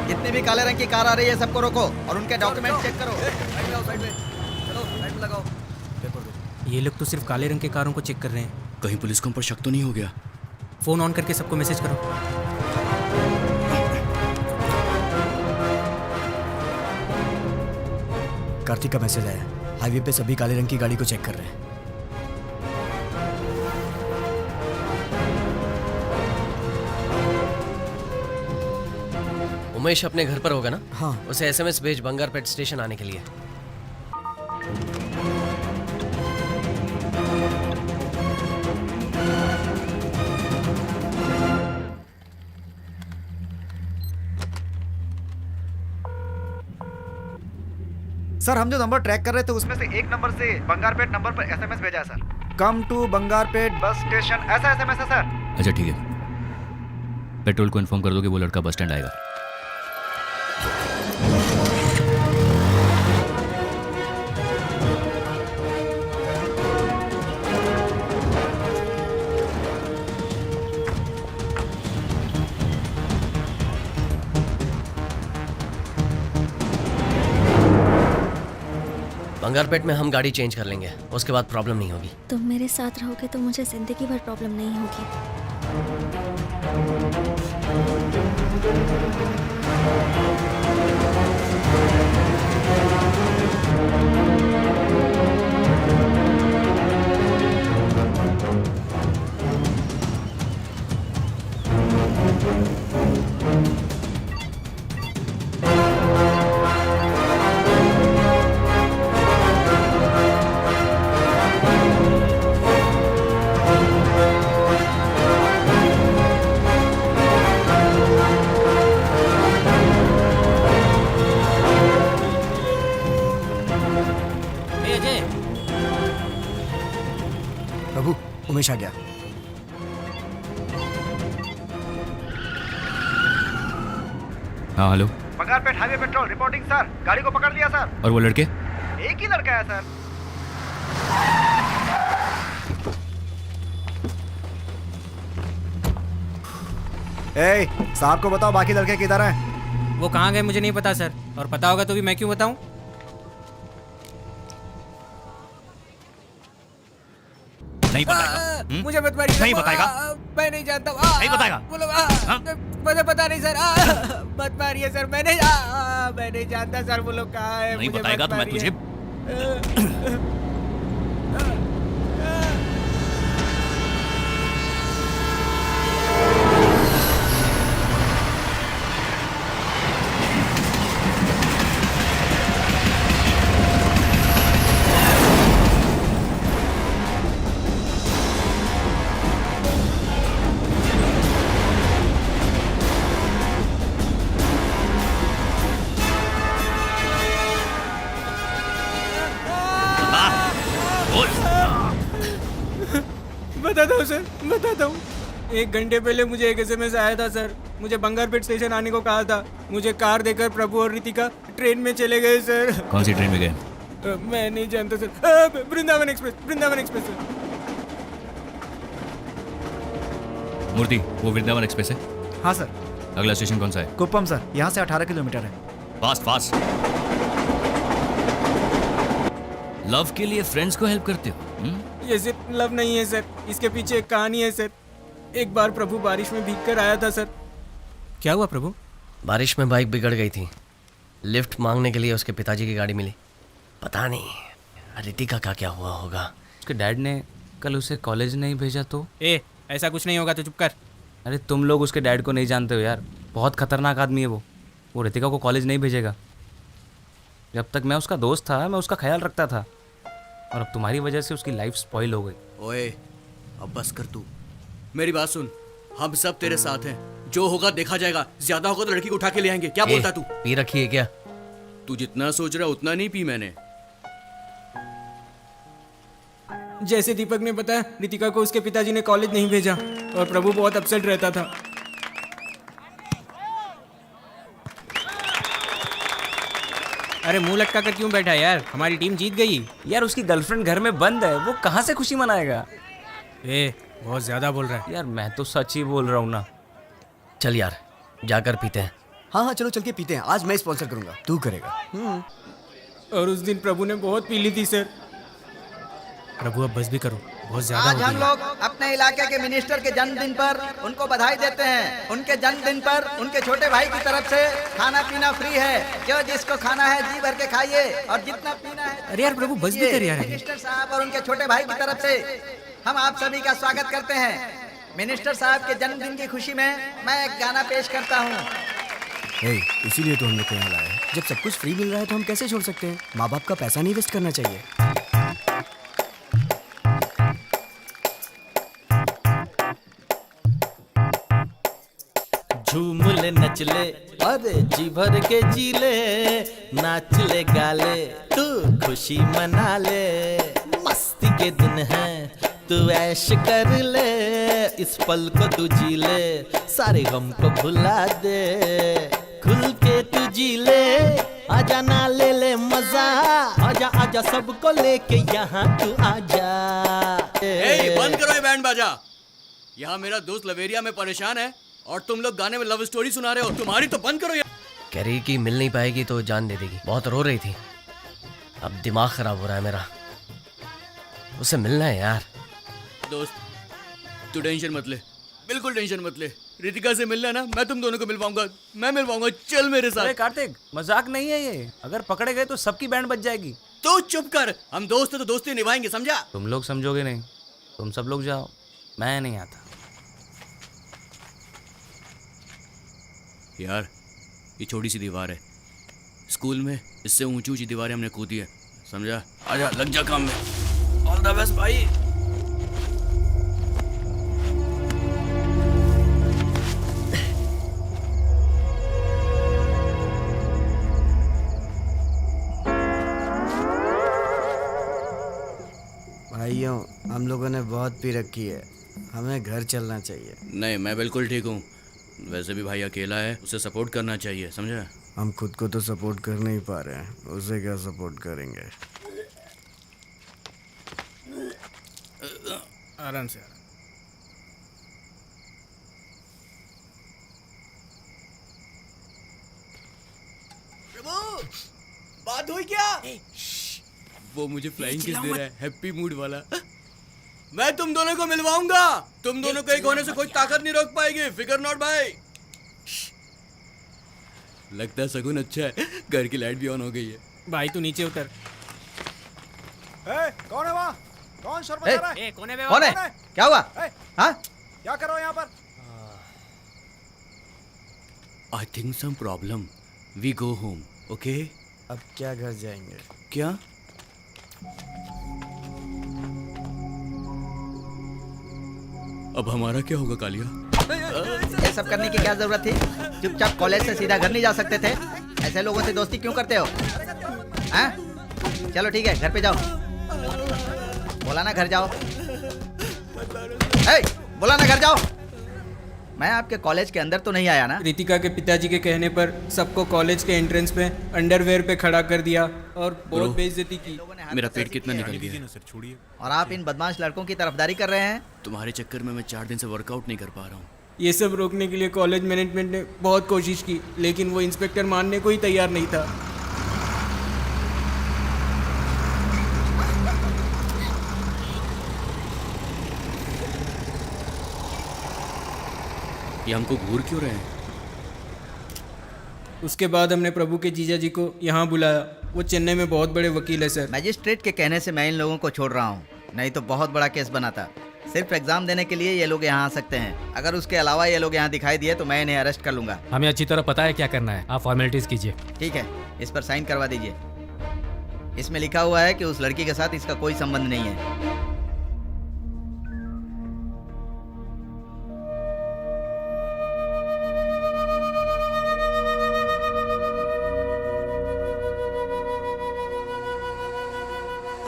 जितने भी काले रंग की कार आ रही है सबको रोको और उनके डॉक्यूमेंट चेक करो। ये लोग तो सिर्फ काले रंग के कारों को चेक कर रहे हैं। कहीं पुलिस को हम पर शक तो नहीं हो गया? फोन ऑन करके सबको मैसेज करो। कार्तिक का मैसेज आया, हाईवे पे सभी काले रंग की गाड़ी को चेक कर रहे हैं। उमेश अपने घर पर होगा ना? हाँ। उसे SMS भेज बंगारपेट स्टेशन आने के लिए। सर, हम जो नंबर ट्रैक कर रहे थे उसमें से एक नंबर से बंगारपेट नंबर पर SMS भेजा है sir. Come to Bangarpet bus station, ऐसा SMS है सर। अच्छा ठीक है, पेट्रोल को इन्फॉर्म कर दो कि वो लड़का बस स्टैंड आएगा। बंगारपेट में हम गाड़ी चेंज कर लेंगे, उसके बाद प्रॉब्लम नहीं होगी। तुम मेरे साथ रहोगे तो मुझे जिंदगी भर प्रॉब्लम नहीं होगी। ए अजय, प्रभु, उमेश आ गया। हाँ hello. Bangarpet highway petrol reporting sir. गाड़ी को पकड़ लिया सर। और वो लड़के? एक ही लड़का है सर। ए, साहब को बताओ बाकी लड़के किधर हैं? वो कहाँ गए मुझे नहीं पता सर, और पता होगा तो भी मैं क्यों बताऊं? नहीं बताएगा? मुझे मत मारिए। नहीं बताएगा? मैं नहीं जानता। नहीं बताएगा? बोलो। मुझे पता नहीं सर। मत मारिए सर, मैं नहीं जानता सर वो लोग कहाँ है। नहीं मुझे बताएगा मत तो मैं मारिए। तुझे बताता हूँ सर, बताता हूँ। 1 घंटे पहले मुझे एक SMS आया था सर। मुझे बंगारपेट स्टेशन आने को कहा था। मुझे कार देकर प्रभु और रितिका ट्रेन में चले गए सर। कौन सी ट्रेन में गए? मैं नहीं जानता sir. Vrindavan express, Vrindavan express sir. Murthy, वो वृंदावन एक्सप्रेस है? हाँ सर। अगला स्टेशन कौन सा है? कुप्पम सर, यहाँ से 18 किलोमीटर है। Fast fast. लव के लिए फ्रेंड्स को हेल्प करते हो? ये सिर्फ लव नहीं है सर, इसके पीछे एक कहानी है सर। एक बार प्रभु बारिश में भीग कर आया था सर। क्या हुआ प्रभु? बारिश में बाइक बिगड़ गई थी। लिफ्ट मांगने के लिए उसके पिताजी की गाड़ी मिली। पता नहीं रितिका का क्या हुआ होगा। उसके डैड ने कल उसे कॉलेज नहीं भेजा तो? ऐसा कुछ नहीं होगा तो चुप कर। अरे तुम लोग उसके डैड को नहीं जानते हो यार, बहुत खतरनाक आदमी है वो रितिका को कॉलेज नहीं भेजेगा। जब तक मैं उसका दोस्त था मैं उसका ख्याल रखता था, और अब तुम्हारी वजह से उसकी लाइफ स्पॉइल हो गई। ओए अब बस कर तू, मेरी बात सुन। हम सब तेरे साथ हैं, जो होगा देखा जाएगा। ज्यादा होगा तो लड़की को उठा के ले आएंगे। क्या बोलता तू? पी रखी है क्या? तू जितना सोच रहा उतना नहीं पी मैंने। जैसे दीपक ने बताया, रितिका को उसके पिताजी ने कॉलेज नहीं भेजा और प्रभु बहुत अपसेट रहता था। अरे मुंह लटका कर क्यों बैठा यार? हमारी टीम जीत गई। यार उसकी गर्लफ्रेंड घर में बंद है, वो कहाँ से खुशी मनाएगा? बहुत ज्यादा बोल रहा है यार मैं तो सच ही बोल रहा हूँ ना। चल यार जाकर पीते हैं। हाँ चलो चल के पीते हैं। आज मैं स्पॉन्सर करूंगा, तू करेगा। और उस दिन प्रभु ने बहुत पी ली थी सर। प्रभु अब बस भी करो, बहुत ज्यादा आज हो हम गई। लोग अपने इलाके के मिनिस्टर के जन्मदिन पर उनको बधाई देते हैं। उनके जन्मदिन पर उनके छोटे भाई की तरफ से खाना पीना फ्री है। जो जिसको खाना है जी भर के खाइए और जितना पीना है। अरे यार प्रभु बस भी कर यार। मिनिस्टर साहब और उनके छोटे भाई की तरफ से हम आप सभी का स्वागत करते हैं। मिनिस्टर साहब के जन्मदिन की खुशी में मैं एक गाना पेश करता हूँ। इसीलिए तो हम लोग को यहाँ लाए हैं। जब सब कुछ फ्री मिल रहा है तो हम कैसे छोड़ सकते हैं? माँ बाप का पैसा नहीं वेस्ट करना चाहिए। झूम ले नच ले अरे जी भर के जी ले, नाच ले गाले तू खुशी मना ले। मस्ती के दिन है तू ऐश कर ले, इस पल को तू जी ले, सारे गम को भुला दे। खुल के तू जी ले, आजा ना ले ले मजा, आजा आजा सबको लेके यहाँ तू आजा। बंद करो ये बैंड बाजा। यहाँ मेरा दोस्त लवेरिया में परेशान है और तुम लोग गाने में लव स्टोरी सुना रहे हो। तुम्हारी तो बंद करो यार। कह रही कि मिल नहीं पाएगी तो जान दे देगी। बहुत रो रही थी। अब दिमाग खराब हो रहा है मेरा। उसे मिलना है यार। दोस्त तू टेंशन मत ले, बिल्कुल टेंशन मत ले। रितिका से मिलना है ना, मैं तुम दोनों को मिलवाऊंगा, मैं मिलवाऊंगा। चल मेरे अरे साथ। कार्तिक, मजाक नहीं है ये। अगर पकड़े गए तो सबकी बैंड बज जाएगी। तो चुप कर, हम दोस्त हैं तो दोस्ती निभाएंगे, समझा? तुम लोग समझोगे नहीं, तुम सब लोग जाओ, मैं नहीं आता। यार ये छोटी सी दीवार है, स्कूल में इससे ऊंची ऊंची दीवारें हमने कूदी है, समझा? आजा लग जा काम में। ऑल द बेस्ट भाई। भाइयों, हम लोगों ने बहुत पी रखी है, हमें घर चलना चाहिए। नहीं मैं बिल्कुल ठीक हूँ। वैसे भी भाई अकेला है, उसे सपोर्ट करना चाहिए, समझा? हम खुद को तो सपोर्ट कर नहीं पा रहे हैं, उसे क्या सपोर्ट करेंगे। आराम से। प्रभु बात हुई क्या? वो मुझे फ्लाइंग किस दे रहा है, हैप्पी मूड वाला। मैं तुम दोनों को मिलवाऊंगा, तुम दोनों को एक होने से कोई ताकत नहीं रोक पाएगी, फिकर नॉट भाई। लगता है सगुन अच्छा है, घर की लाइट भी ऑन हो गई है। भाई तू नीचे उतर। कौन है वहाँ? कौन शोर मचा रहा है? कौन है? कौन है? क्या हुआ? हाँ? क्या कर रहे हो यहाँ पर? I think some problem, we go home, okay? अब क्या घर जाएंगे? क्या? अब हमारा क्या होगा कालिया? ये सब करने की क्या जरूरत थी? चुपचाप कॉलेज से सीधा घर नहीं जा सकते थे? ऐसे लोगों से दोस्ती क्यों करते हो? हाँ? चलो ठीक है, घर पे जाओ। बोला ना घर जाओ। बोला ना घर जाओ। मैं आपके कॉलेज के अंदर तो नहीं आया ना? रितिका के पिताजी के कहने पर सबको कॉलेज के एंट्रेंस पे अंडरवेयर पे खड़ा कर दिया और बहुत बेइज्जती की। मेरा पेट कितना निकल गया। और आप इन बदमाश लड़कों की तरफदारी कर रहे हैं? तुम्हारे चक्कर में मैं 4 दिन से वर्कआउट नहीं कर पा रहा हूँ। ये सब रोकने के लिए कॉलेज मैनेजमेंट ने बहुत कोशिश की, लेकिन वो इंस्पेक्टर मानने को ही तैयार नहीं था। ये हमको घूर क्यों रहे हैं? उसके बाद हमने प्रभु के जीजा जी को यहाँ बुलाया। वो चेन्नई में बहुत बड़े वकील है सर। मैजिस्ट्रेट के कहने से मैं इन लोगों को छोड़ रहा हूँ, नहीं तो बहुत बड़ा केस बनाता। सिर्फ एग्जाम देने के लिए ये लोग यहाँ आ सकते हैं। अगर उसके अलावा ये लोग यहाँ दिखाई दिए तो मैं इन्हें अरेस्ट कर लूंगा। हमें अच्छी तरह पता है क्या करना है, आप फॉर्मेलिटीज कीजिए। ठीक है, इस पर साइन करवा दीजिए। इसमें लिखा हुआ है कि उस लड़की के साथ इसका कोई संबंध नहीं है।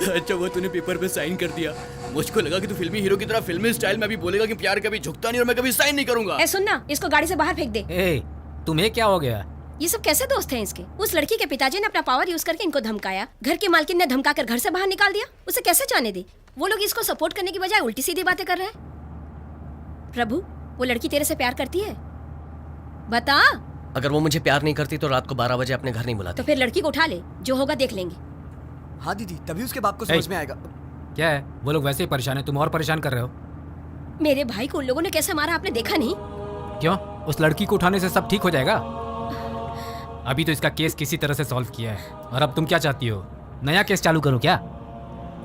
अच्छा वो तूने पेपर पे साइन कर दिया। मुझको लगा कि तू फिल्मी हीरो की तरह फिल्मी स्टाइल में भी बोलेगा कि प्यार कभी झुकता नहीं और मैं कभी साइन नहीं करूंगा। ए सुनना, इसको गाड़ी से बाहर फेंक दे। ए, तुम्हें क्या हो गया? ये सब कैसे दोस्त हैं इसके? उस लड़की के पिताजी ने अपना पावर यूज करके इनको धमकाया, घर की मालकिन ने धमकाकर घर से बाहर निकाल दिया। उसे कैसे जाने दे? वो लोग इसको सपोर्ट करने की बजाय उल्टी सीधी बातें कर रहे हैं। प्रभु, वो लड़की तेरे से प्यार करती है? बता। अगर वो मुझे प्यार नहीं करती तो रात को 12 बजे अपने घर नहीं बुलाती। तो फिर लड़की को उठा ले, जो होगा देख लेंगे। हाँ दीदी, तभी उसके बाप को समझ में आएगा। क्या है, वो लोग वैसे ही परेशान है, तुम और परेशान कर रहे हो। मेरे भाई को उन लोगों ने कैसे मारा आपने देखा नहीं? क्यों? उस लड़की को उठाने से सब ठीक हो जाएगा? अभी तो इसका केस किसी तरह से सॉल्व किया है, और अब तुम क्या चाहती हो? नया केस चालू करूं क्या?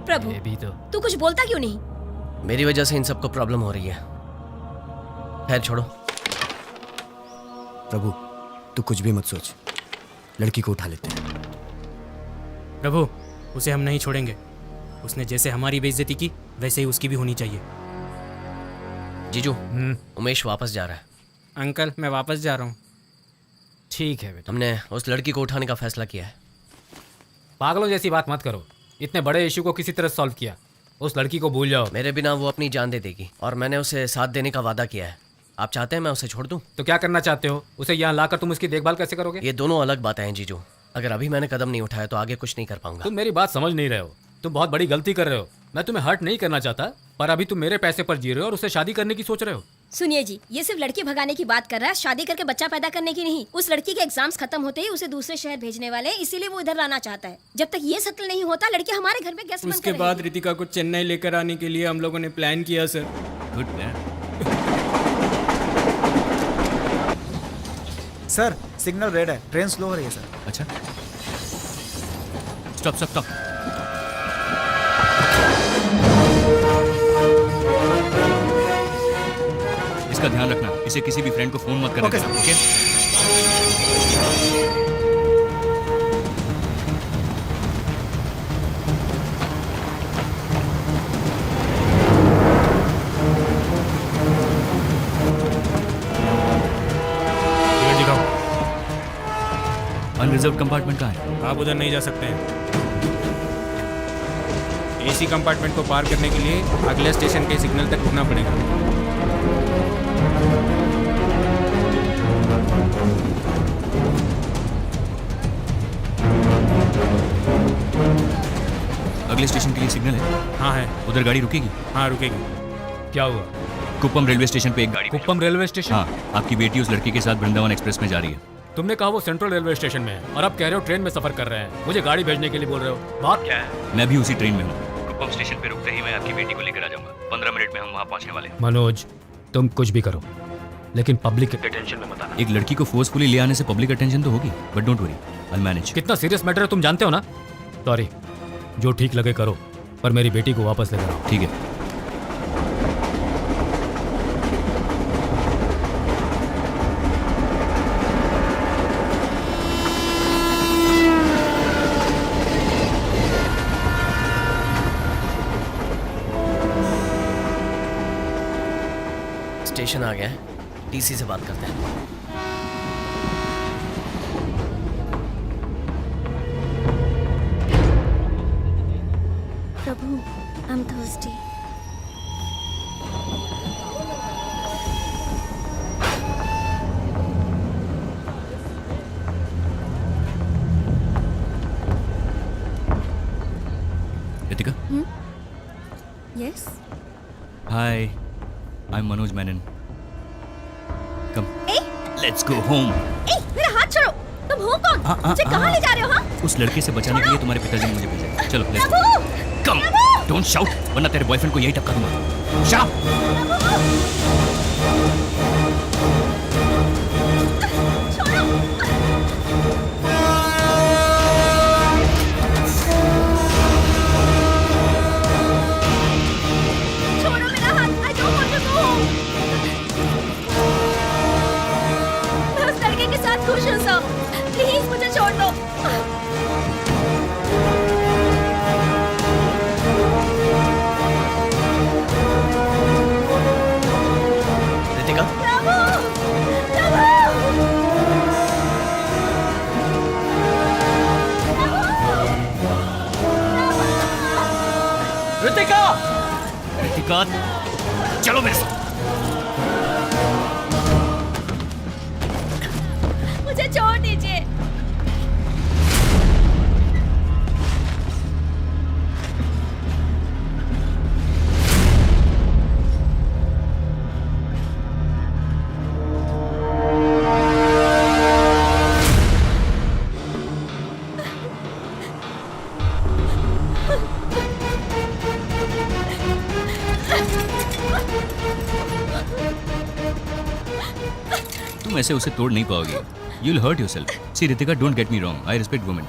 प्रभु, भी तो तू कुछ बोलता क्यों नहीं? मेरी वजह से इन सबको प्रॉब्लम हो रही है। खैर छोड़ो। प्रभु, तू कुछ भी मत सोच, लड़की को उठा लेते हैं। प्रभु, उसे हम नहीं छोड़ेंगे। उसने जैसे हमारी बेइज्जती की वैसे ही उसकी भी होनी चाहिए। जीजू, उमेश वापस जा रहा है। अंकल, मैं वापस जा रहा हूँ। ठीक है बेटा। हमने उस लड़की को उठाने का फैसला किया है। पागलों जैसी बात मत करो, इतने बड़े इशू को किसी तरह सॉल्व किया। उस लड़की को भूल जाओ। मेरे बिना वो अपनी जान दे देगी और मैंने उसे साथ देने का वादा किया है। आप चाहते हैं मैं उसे छोड़ दूं? तो क्या करना चाहते हो? उसे यहाँ लाकर तुम उसकी देखभाल कैसे करोगे? ये दोनों अलग बातें हैं जीजू। अगर अभी मैंने कदम नहीं उठाया तो आगे कुछ नहीं कर पाऊंगा। तुम मेरी बात समझ नहीं रहे हो, तुम बहुत बड़ी गलती कर रहे हो। मैं तुम्हें हर्ट नहीं करना चाहता, पर अभी तुम मेरे पैसे पर जी रहे हो और उससे शादी करने की सोच रहे हो। सुनिए जी, ये सिर्फ लड़की भगाने की बात कर रहा है, शादी करके बच्चा पैदा करने की नहीं। उस लड़की के एग्जाम्स खत्म होते ही उसे दूसरे शहर भेजने वाले हैं, इसीलिए वो इधर लाना चाहता है। जब तक ये सेटल नहीं होता, लड़की हमारे घर में गेस्ट बनकर उसके बाद रितिका को चेन्नई लेकर आने के लिए हम लोगों ने प्लान किया sir. Good plan. Sir signal red है, ट्रेन स्लो हो रही है सर। अच्छा, स्टॉप स्टॉप स्टॉप। इसका ध्यान रखना, इसे किसी भी फ्रेंड को फोन मत करना। Okay sir. ओके? टिकट दिखाओ। अनरिजर्व कंपार्टमेंट कहाँ है? आप उधर नहीं जा सकते हैं। एसी कंपार्टमेंट को पार करने के लिए अगले स्टेशन के सिग्नल तक रुकना पड़ेगा। अगले स्टेशन के लिए सिग्नल है? हाँ है। उधर गाड़ी रुकेगी? हाँ रुकेगी। क्या हुआ? कुप्पम रेलवे स्टेशन पे एक गाड़ी। Kuppam railway station? हाँ, आपकी बेटी उस लड़की के साथ वृंदावन एक्सप्रेस में जा रही है। तुमने कहा वो सेंट्रल रेलवे स्टेशन में है और अब कह रहे हो ट्रेन में सफर कर रहे हैं। मुझे गाड़ी भेजने के लिए बोल रहे हो, बात क्या है? मैं भी उसी ट्रेन में हूँ। कुप्पम स्टेशन पे रुकते ही मैं आपकी बेटी को लेकर आ जाऊंगा। 15 मिनट में हम वहाँ पहुँचने वाले हैं। मनोज, तुम कुछ भी करो, लेकिन पब्लिक के अटेंशन में मत आना। एक लड़की को फोर्सफुली ले आने से पब्लिक अटेंशन तो होगी, but don't worry, I will manage. कितना सीरियस मैटर है तुम जानते हो ना? सॉरी, जो ठीक लगे करो, पर मेरी बेटी को वापस लेकर आओ। ठीक है। स्टेशन आ गया है, टीसी से बात करते हैं। Prabhu, I am thirsty. Ritika? Yes. Hi, I am Manoj Menon. Come, hey, let's go home. Hey, मेरा हाथ छोड़ो। तुम हो कौन? मुझे कहाँ ले जा रहे हो? हाँ? उस लड़के से बचाने के लिए तुम्हारे पिताजी ने मुझे भेजा। चलो let's go. Prabhu! Come, don't shout, वरना तेरे बॉयफ्रेंड को यही टपका दूंगा। शाउट। छोड़ो मेरा हाथ। I don't want to go home. मैं उस लड़के के साथ खुश हूँ सब। प्लीज मुझे छोड़ दो। रितिका? प्रभु! प्रभु! रितिका! रितिका, चलो मेरे साथ। मुझे छोड़ दीजिए। तुम ऐसे उसे तोड़ नहीं पाओगे। You will hurt yourself. See Ritika, don't get me wrong, I respect women.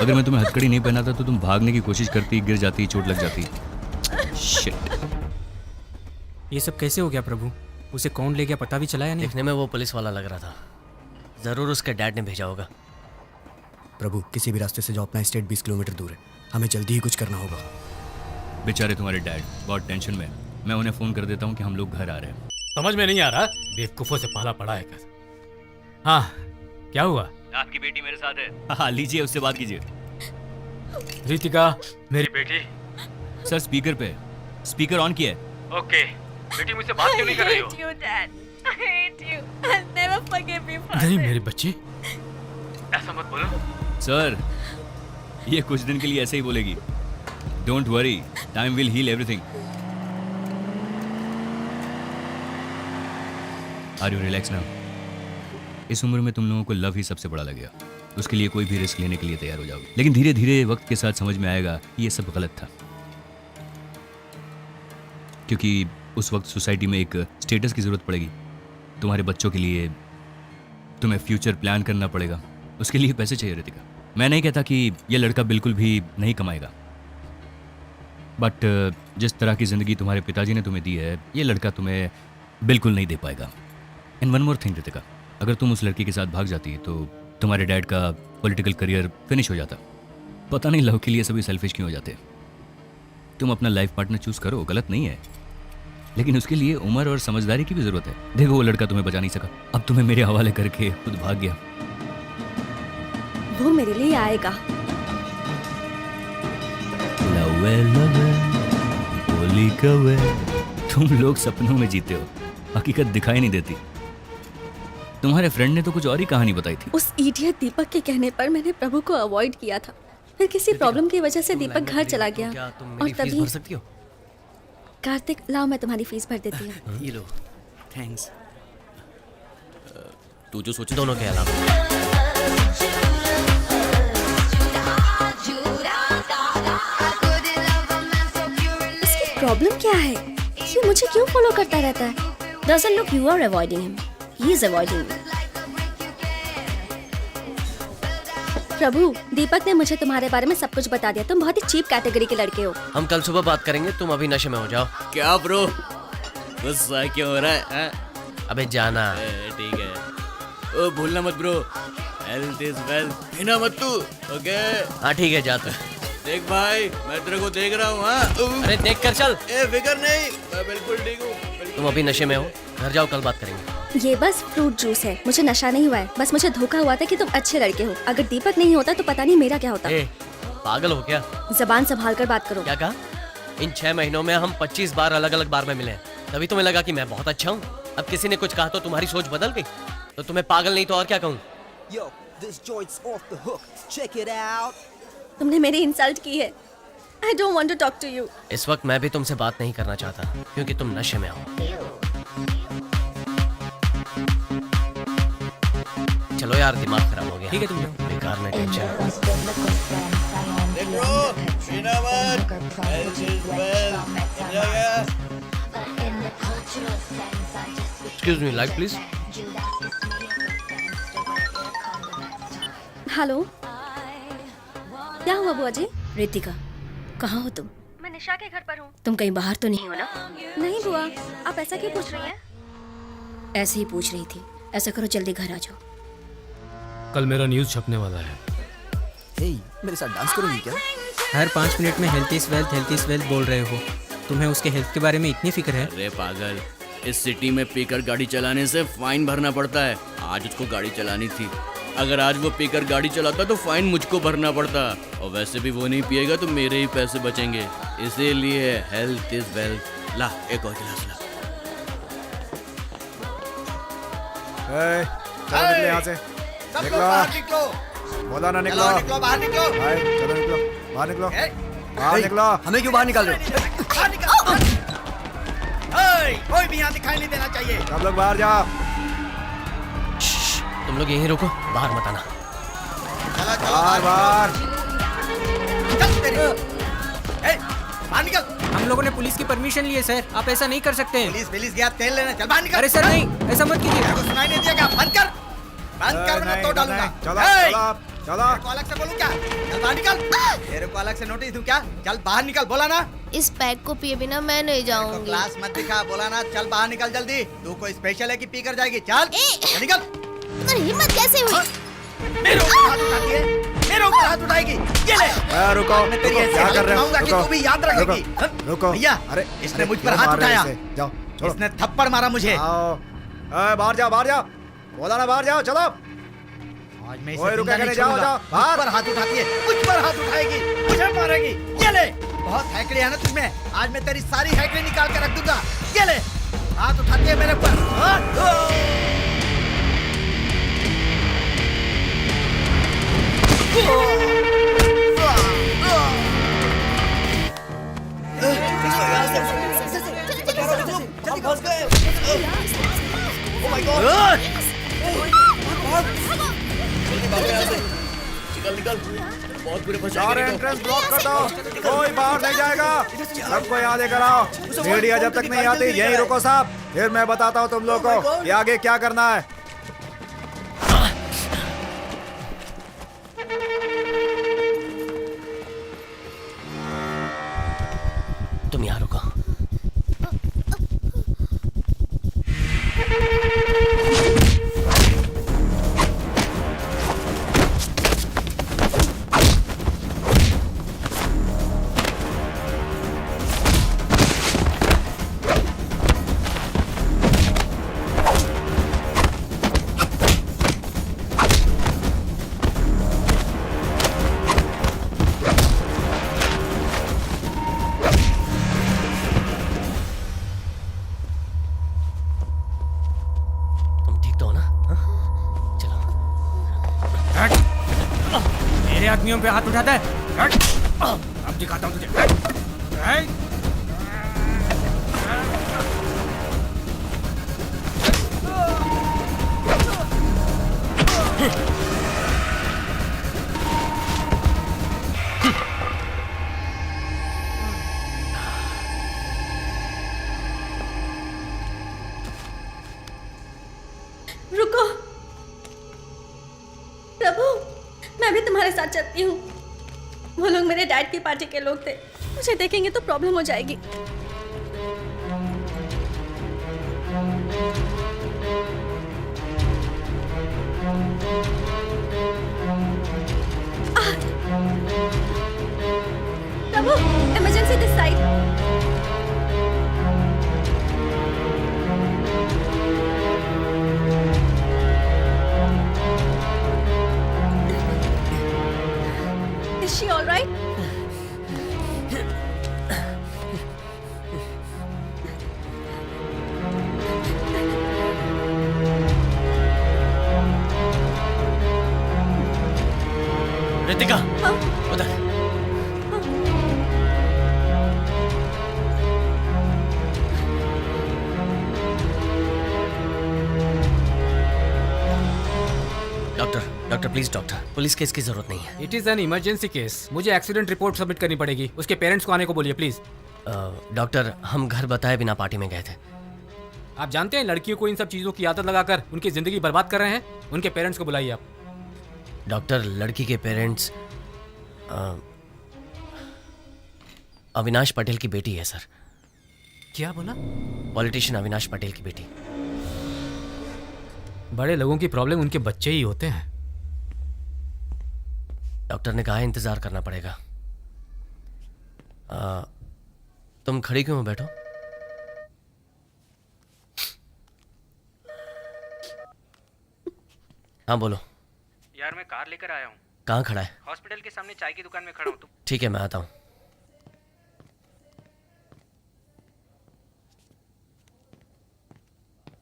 अगर मैं तुम्हें हथकड़ी नहीं पहनाता तो तुम भागने की कोशिश करती, गिर जाती, चोट लग जाती। शिट। ये सब कैसे हो गया प्रभु? उसे कौन ले गया पता भी चला या नहीं? देखने में वो पुलिस वाला लग रहा था, जरूर उसके डैड ने भेजा होगा। प्रभु, किसी भी रास्ते से जाओ, अपना स्टेट 20 किलोमीटर दूर है। हमें जल्दी ही कुछ करना होगा। बेचारे तुम्हारे डैड बहुत टेंशन में। मैं उन्हें फोन कर देता हूँ कि हम लोग घर आ रहे हैं। समझ में नहीं आ रहा, बेवकूफों से पाला पड़ा है कैसे? हाँ, क्या हुआ? आपकी बेटी मेरे साथ है। हाँ, लीजिए, उससे बात कीजिए। रितिका, मेरी बेटी। सर स्पीकर पे, स्पीकर ऑन किया है। ओके, बेटी मुझसे बात क्यों नहीं कर रही हो? नहीं मेरी बच्ची, ऐसा मत बोलो। सर, ये कुछ दिन के लिए ऐसे ही बोलेगी। Don't worry, time will heal everything. Are you relax now? इस उम्र में तुम लोगों को लव ही सबसे बड़ा लगेगा, उसके लिए कोई भी रिस्क लेने के लिए तैयार हो जाओगे। लेकिन धीरे धीरे वक्त के साथ समझ में आएगा कि ये सब गलत था, क्योंकि उस वक्त सोसाइटी में एक स्टेटस की ज़रूरत पड़ेगी। तुम्हारे बच्चों के लिए तुम्हें फ्यूचर प्लान करना पड़ेगा, उसके लिए पैसे चाहिए रितिका। मैं नहीं कहता कि ये लड़का बिल्कुल भी नहीं कमाएगा, बट जिस तरह की ज़िंदगी तुम्हारे पिताजी ने तुम्हें दी है, ये लड़का तुम्हें बिल्कुल नहीं दे पाएगा। And one more thing Ritika, अगर तुम उस लड़की के साथ भाग जाती तो तुम्हारे डैड का पॉलिटिकल करियर फिनिश हो जाता। पता नहीं लव के लिए सभी सेल्फिश क्यों हो जाते। तुम अपना लाइफ पार्टनर चूज करो, गलत नहीं है, लेकिन उसके लिए उम्र और समझदारी की भी जरूरत है। देखो वो लड़का तुम्हें बचा नहीं सका, अब तुम्हें मेरे हवाले करके खुद भाग गया। वो मेरे लिए आएगा। लवे लवे बोली कवे, तुम लोग सपनों में जीते हो, हकीकत दिखाई नहीं देती। तुम्हारे फ्रेंड ने तो कुछ और ही कहानी बताई थी। उस इडियट दीपक के कहने पर मैंने प्रभु को अवॉइड किया था, फिर किसी प्रॉब्लम की वजह से दीपक घर चला गया और तभी भर सकती हो? कार्तिक लाओ मैं तुम्हारी फीस भर देती हूँ। ये लो, थैंक्स। तू जो सोचे दोनों के अलावा इसकी प्रॉब्लम क्या है? ये मुझे क्यों फॉलो करता रहता है? Doesn't look you are avoiding him. He is avoiding you. प्रभु, दीपक ने मुझे तुम्हारे बारे में सब कुछ बता दिया। तुम बहुत ही चीप कैटेगरी के लड़के हो। हम कल सुबह बात करेंगे, तुम अभी नशे में हो जाओ। क्या ब्रो, गुस्सा क्यों हो रहा है? अबे जाना। ठीक है, ओ भूलना मत ब्रो, हेल्थ इज वेल्थ, पीना मत तू, ओके? हाँ ठीक है, जाता। देख भाई, मैं तेरे को देख रहा हूँ। हाँ, अरे देख कर चल। ए फिकर नहीं, मैं बिल्कुल ठीक हूँ। तुम अभी नशे में हो, घर जाओ, कल बात करेंगे। ये बस फ्रूट जूस है, मुझे नशा नहीं हुआ है। बस मुझे धोखा हुआ था कि तुम अच्छे लड़के हो। अगर दीपक नहीं होता तो पता नहीं मेरा क्या होता। ए, पागल हो क्या? जबान संभाल कर बात करो। क्या कहा? इन 6 महीनों में हम 25 बार अलग अलग बार में मिले हैं, तभी तुम्हें लगा कि मैं बहुत अच्छा हूँ। अब किसी ने कुछ कहा तो तुम्हारी सोच बदल गई, तो तुम्हें पागल नहीं तो और क्या कहूँ? तुमने मेरी इंसल्ट की है। I don't want to talk to you. इस वक्त मैं भी तुमसे बात नहीं करना चाहता, क्योंकि तुम नशे में हो। चलो यार, दिमाग खराब हो गया। ठीक है, तुम जाओ, बेकार में tension. Excuse me, light please. Hello, क्या हुआ बुआ जी? रितिका, कहाँ हो तुम? मैं निशा के घर पर हूँ। तुम कहीं बाहर तो नहीं हो ना? नहीं बुआ, आप ऐसा क्यों पूछ रही हैं? ऐसे ही पूछ रही थी। ऐसा करो, जल्दी घर आ जाओ। कल मेरा न्यूज़ छपने वाला है। मेरे साथ डांस करोगी क्या? हर 5 मिनट में हेल्थ इज वेल्थ बोल रहे हो। तुम्हें उसके हेल्थ के बारे में इतनी फिक्र है? अरे पागल, इस सिटी में पीकर गाड़ी चलाने से फाइन भरना पड़ता है। आज उसको गाड़ी चलानी थी, अगर आज वो पीकर गाड़ी चलाता तो फाइन मुझको भरना पड़ता, और वैसे भी वो नहीं पिएगा तो मेरे ही पैसे बचेंगे। इसीलिए हेल्थ इज वेल्थ। ला, एक और गिलास ला। चलो निकलो यहाँ से। निकलो, बोला ना निकलो। निकलो, बाहर निकलो। भाई चलो निकलो, बाहर निकलो, बाहर निकलो। हमें क्यों बाहर निकाल रहे हो? कोई भी यहाँ दिखाई नहीं देना चाहिए। सब लोग बाहर जाओ। तुम लोग यहीं रुको, बाहर मत आना। चलो चलो, बाहर बाहर। चल तेरी। बाहर निकल। हम लोगों ने पुलिस की परमिशन ली है सर, आप ऐसा नहीं कर सकते। पुलिस गया तेल लेने, चल बाहर निकल। अरे सर नहीं, ऐसा मत कीजिए। तेरे को सुनाई नहीं दिया क्या? बंद कर, बंद कर, मैं तो डालूंगा। चलो ए! चलो चलो। तेरे को अलग से बोलूं क्या? चल बाहर निकल। तेरे को अलग से नोटिस दूं क्या? चल बाहर निकल, बोला ना। इस पैक को पिए बिना मैं नहीं तो जाऊंगी। क्लास मत दिखा, बोला ना। चल बाहर निकल जल्दी। तू कोई स्पेशल है कि पी कर जाएगी? चल निकल। पर हिम्मत कैसे हुई? मेरे ऊपर हाथ उठाती है, मेरे ऊपर हाथ उठाएगी। ये ले। रुको, मैं तेरी रुको, ऐसी क्या हालत कर रहे हो? बनाऊंगा कि रुको, तू भी याद रखेगी। रुको, रुको। भैया, अरे इसने मुझ पर क्यों हाथ मार रहे हो उठाया। इसे? जाओ छोड़ो। इसने थप्पड़ मारा मुझे। आओ, बाहर जाओ, बाहर जाओ। बोला ना बाहर जाओ, चलो। आज मैं ओए, इसे रुका जिंदा नहीं के नहीं, जाओ, छोड़ूंगा। जाओ, मुझ बाहर। पर हाथ उठाती है, मुझ पर हाथ उठाएगी, मुझे मारेगी। ये ले, बहुत हैकड़ी है ना तुझमें। आज मैं तेरी सारी हैकड़ी निकाल के रख दूंगा। ये ले, हाथ उठाती है मेरे ऊपर। निकल बहुत बुरे फंसा सारे एंट्रेंस ब्लॉक कर दो, कोई बाहर नहीं जाएगा। सबको यहाँ लेकर आओ। मीडिया जब तक नहीं आती यहीं रुको साहब, फिर मैं बताता हूँ तुम लोगों को कि आगे क्या करना है। तुम यहाँ रुको। तुम ठीक तो हो ना? हाँ? चलो। मेरे आदमियों पे हाथ उठाता है। अब दिखाता हूँ तुझे। रुको प्रभु, मैं भी तुम्हारे साथ चलती हूँ। वो लोग मेरे डैड की पार्टी के लोग थे, मुझे देखेंगे तो प्रॉब्लम हो जाएगी। Prabhu, emergency this side. Is she all right? Ritika, उधर। Doctor please doctor, police case की जरूरत नहीं है। It is an emergency case. मुझे एक्सीडेंट रिपोर्ट सबमिट करनी पड़ेगी। उसके पेरेंट्स को आने को बोलिए प्लीज। डॉक्टर, हम घर बताए बिना पार्टी में गए थे। आप जानते हैं लड़कियों को इन सब चीजों की आदत लगाकर उनकी जिंदगी बर्बाद कर रहे हैं। उनके पेरेंट्स को बुलाइए आप। डॉक्टर, लड़की के पेरेंट्स अविनाश पटेल की बेटी है सर। क्या बोला? पॉलिटिशियन अविनाश पटेल की बेटी। बड़े लोगों की प्रॉब्लम उनके बच्चे ही होते हैं। डॉक्टर ने कहा है इंतजार करना पड़ेगा। तुम खड़ी क्यों हो? बैठो। हाँ बोलो। यार मैं कार लेकर आया हूँ। कहाँ खड़ा है? हॉस्पिटल के सामने चाय की दुकान में खड़ा हूँ। तुम? ठीक है, मैं आता हूँ।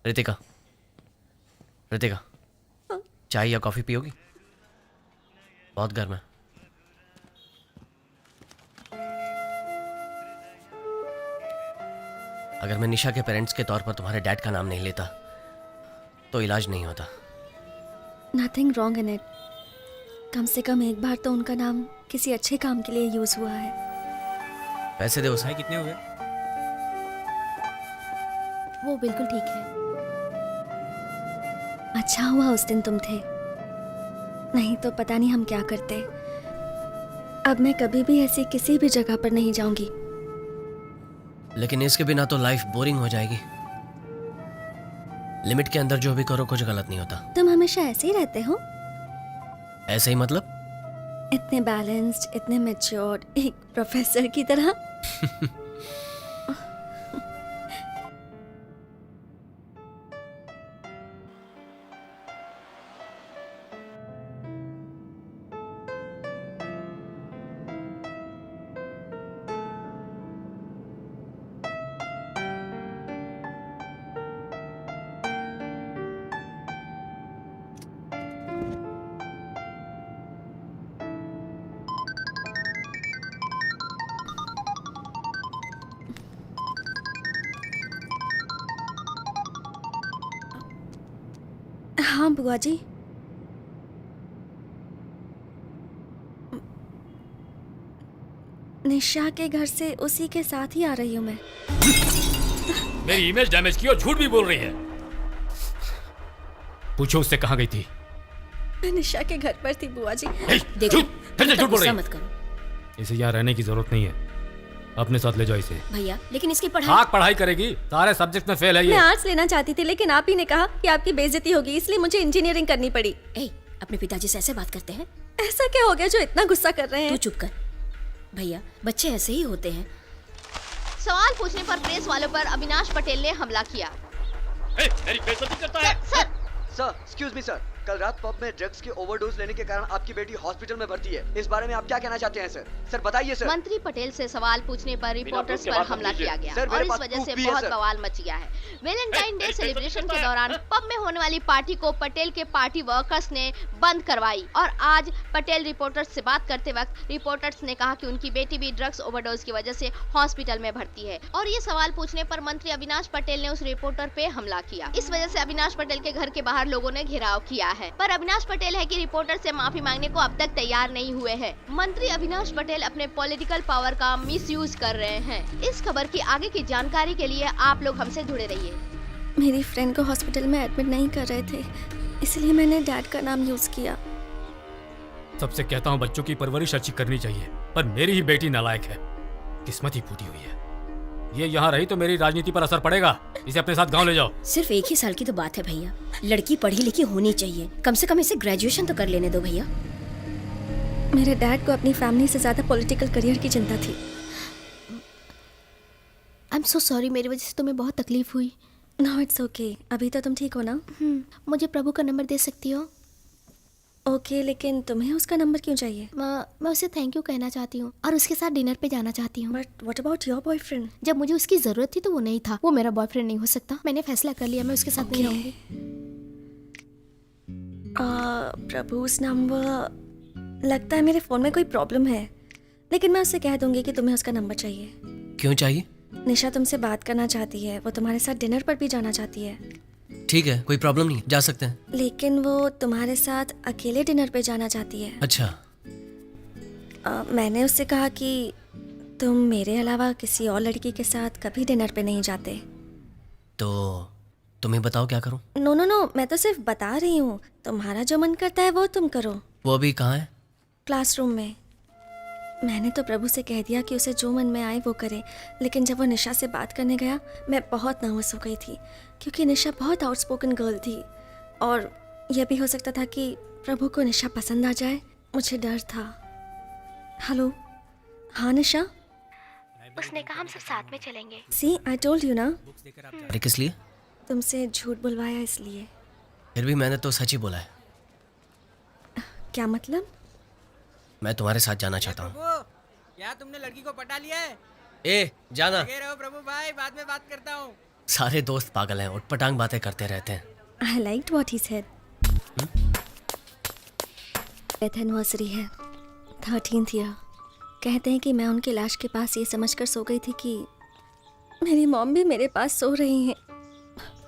रितिका, रितिका, चाय या कॉफी पियोगी? बहुत गर्म है। अगर मैं निशा के पेरेंट्स के तौर पर तुम्हारे डैड का नाम नहीं लेता तो इलाज नहीं होता। Nothing wrong in it. कम से कम एक बार तो उनका नाम किसी अच्छे काम के लिए यूज हुआ है। पैसे दे उसे। कितने हुए? वो बिल्कुल ठीक है। अच्छा हुआ उस दिन तुम थे, नहीं तो पता नहीं हम क्या करते। अब मैं कभी भी ऐसी किसी भी जगह पर नहीं जाऊंगी। लेकिन इसके बिना तो लाइफ बोरिंग हो जाएगी। लिमिट के अंदर जो भी करो कुछ गलत नहीं होता। तुम हमेशा ऐसे ही रहते हो? ऐसे ही मतलब? इतने बैलेंस्ड, इतने मैच्योर्ड, एक प्रोफेसर की तरह। हाँ बुआ जी। निशा के घर से उसी के साथ ही आ रही हूँ मैं। मेरी इमेज डैमेज की और झूठ भी बोल रही है। पूछो उससे कहाँ गई थी। मैं निशा के घर पर थी बुआ जी। देखो फिर से झूठ बोल रही गुस्सा है। मत करो इसे यहाँ रहने की जरूरत नहीं है। अपने साथ ले जाओ इसे। भैया, लेकिन इसकी पढ़ाई। हाँ, पढ़ाई करेगी, सारे सब्जेक्ट में फेल है मैं ये। आर्ट्स लेना चाहती थी लेकिन आप ही ने कहा कि आपकी बेइज्जती होगी, इसलिए मुझे इंजीनियरिंग करनी पड़ी। अपने पिताजी से ऐसे बात करते हैं? ऐसा क्या हो गया जो इतना गुस्सा कर रहे हैं? तू चुप कर। भैया, बच्चे ऐसे ही होते हैं। सवाल पूछने पर प्रेस वालों पर अविनाश पटेल ने हमला किया। मेरी बेइज्जती करता है। सर, एक्सक्यूज मी सर, कल रात पब में ड्रग्स की ओवरडोज लेने के कारण आपकी बेटी हॉस्पिटल में भर्ती है। इस बारे में आप क्या कहना चाहते हैं सर? सर बताइए सर। मंत्री पटेल से सवाल पूछने पर रिपोर्टर्स पर हमला किया गया सर, और मेरे इस पास वजह से proof भी है, बहुत सर। बवाल मच गया है। वैलेंटाइन डे सेलिब्रेशन के दौरान पब में होने वाली पार्टी को पटेल के पार्टी वर्कर्स ने बंद करवाई और आज पटेल रिपोर्टर्स से बात करते वक्त रिपोर्टर्स ने कहा कि उनकी बेटी भी ड्रग्स ओवरडोज की वजह से हॉस्पिटल में भर्ती है और ये सवाल पूछने पर मंत्री अविनाश पटेल ने उस रिपोर्टर पे हमला किया। इस वजह से अविनाश पटेल के घर के बाहर लोगों ने घेराव किया है, पर अविनाश पटेल है कि रिपोर्टर से माफी मांगने को अब तक तैयार नहीं हुए हैं। मंत्री अविनाश पटेल अपने पॉलिटिकल पावर का मिसयूज कर रहे हैं। इस खबर की आगे की जानकारी के लिए आप लोग हमसे जुड़े रहिए। मेरी फ्रेंड को हॉस्पिटल में एडमिट नहीं कर रहे थे, इसलिए मैंने डैड का नाम यूज किया। सबसे कहता हूँ बच्चों की परवरिश अच्छी करनी चाहिए, पर मेरी ही बेटी नालायक है, किस्मत ही फूटी हुई है। ये यहाँ रही तो मेरी राजनीति पर असर पड़ेगा। इसे अपने साथ गांव ले जाओ। सिर्फ 1 ही साल की तो बात है भैया। लड़की पढ़ी लिखी होनी चाहिए, कम से कम इसे ग्रेजुएशन तो कर लेने दो भैया। मेरे डैड को अपनी फैमिली से ज्यादा पॉलिटिकल करियर की चिंता थी। आई एम सो सॉरी, मेरी वजह से तुम्हें बहुत तकलीफ हुई। नो इट्स ओके, अभी तो तुम ठीक हो ना? मुझे प्रभु का नंबर दे सकती हो? ओके, लेकिन तुम्हें उसका नंबर क्यों चाहिए? मैं उसे थैंक यू कहना चाहती हूँ और उसके साथ डिनर पे जाना चाहती हूँ। But what about your boyfriend? जब मुझे उसकी जरूरत थी तो वो नहीं था। वो मेरा बॉयफ्रेंड नहीं हो सकता। मैंने फैसला कर लिया, मैं उसके साथ नहीं रहूंगी। प्रभु's नंबर, लगता है मेरे फ़ोन में कोई प्रॉब्लम है, लेकिन मैं उससे कह दूंगी कि तुम्हें उसका नंबर चाहिए। क्यों चाहिए? निशा तुमसे बात करना चाहती है, वो तुम्हारे साथ डिनर पर भी जाना चाहती है। ठीक है, कोई प्रॉब्लम नहीं, जा सकते हैं। लेकिन वो तुम्हारे साथ अकेले डिनर पे जाना चाहती है। अच्छा। मैंने उससे कहा कि तुम मेरे अलावा किसी और लड़की के साथ कभी डिनर पे नहीं जाते। तो तुम्हें बताओ क्या करूं? नो नो नो, मैं तो सिर्फ बता रही हूँ, तुम्हारा जो मन करता है वो तुम करो। वो अभी कहाँ है? क्लासरूम में। मैंने तो प्रभु से कह दिया कि उसे जो मन में आए वो करे, लेकिन जब वो निशा से बात करने गया मैं बहुत नर्वस हो गई थी, क्योंकि निशा बहुत आउटस्पोकन गर्ल थी और यह भी हो सकता था कि प्रभु को निशा पसंद आ जाए। मुझे डर था। हेलो, हाँ निशा? उसने कहा हम सब साथ में चलेंगे। सी आई टोल्ड यू ना। अरे किस लिए? तुमसे झूठ बुलवाया इसलिए। फिर भी मैंने तो सच ही बोला है। क्या मतलब? मैं तुम्हारे साथ जाना चाहता हूँ। क्या तुमने लड़की को पटा लिया है? ए जाना। लगे रहो प्रभु भाई, बाद में बात करता हूँ। सारे दोस्त पागल हैं, उठपटांग बातें करते रहते हैं। I liked what he said. Death anniversary है, 13th ईयर। कहते हैं कि मैं उनकी लाश के पास ये समझकर सो गई थी कि मेरी मॉम भी मेरे पास सो रही हैं।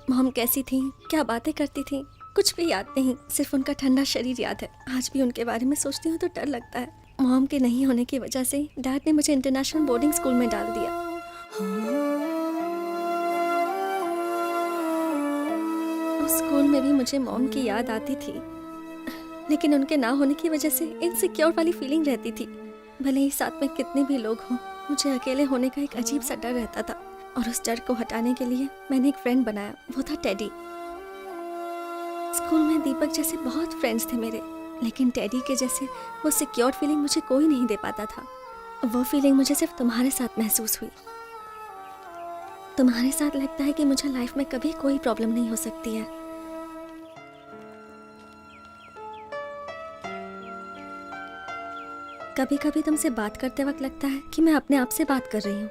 मॉम कैसी थी, क्या बातें करती थी, कुछ भी याद नहीं, सिर्फ उनका ठंडा शरीर याद है। आज भी उनके बारे में सोचती हूँ तो डर लगता है। मॉम के नहीं होने की वजह से डैड ने मुझे इंटरनेशनल बोर्डिंग स्कूल में डाल दिया। उस स्कूल में भी मुझे मॉम की याद आती थी, लेकिन उनके ना होने की वजह से इनसिक्योर वाली फीलिंग रहती थी। भले ही साथ में कितने भी लोग हों, मुझे अकेले होने का एक अजीब सा डर रहता था और उस डर को हटाने के लिए मैंने एक फ्रेंड बनाया, वो था टेडी। स्कूल में दीपक जैसे बहुत फ्रेंड्स थे मेरे, लेकिन टेडी के जैसे वो सिक्योर फीलिंग मुझे कोई नहीं दे पाता था। वो फीलिंग मुझे सिर्फ तुम्हारे साथ महसूस हुई। तुम्हारे साथ लगता है कि मुझे लाइफ में कभी कोई प्रॉब्लम नहीं हो सकती है। कभी कभी तुमसे बात करते वक्त लगता है कि मैं अपने आप से बात कर रही हूँ।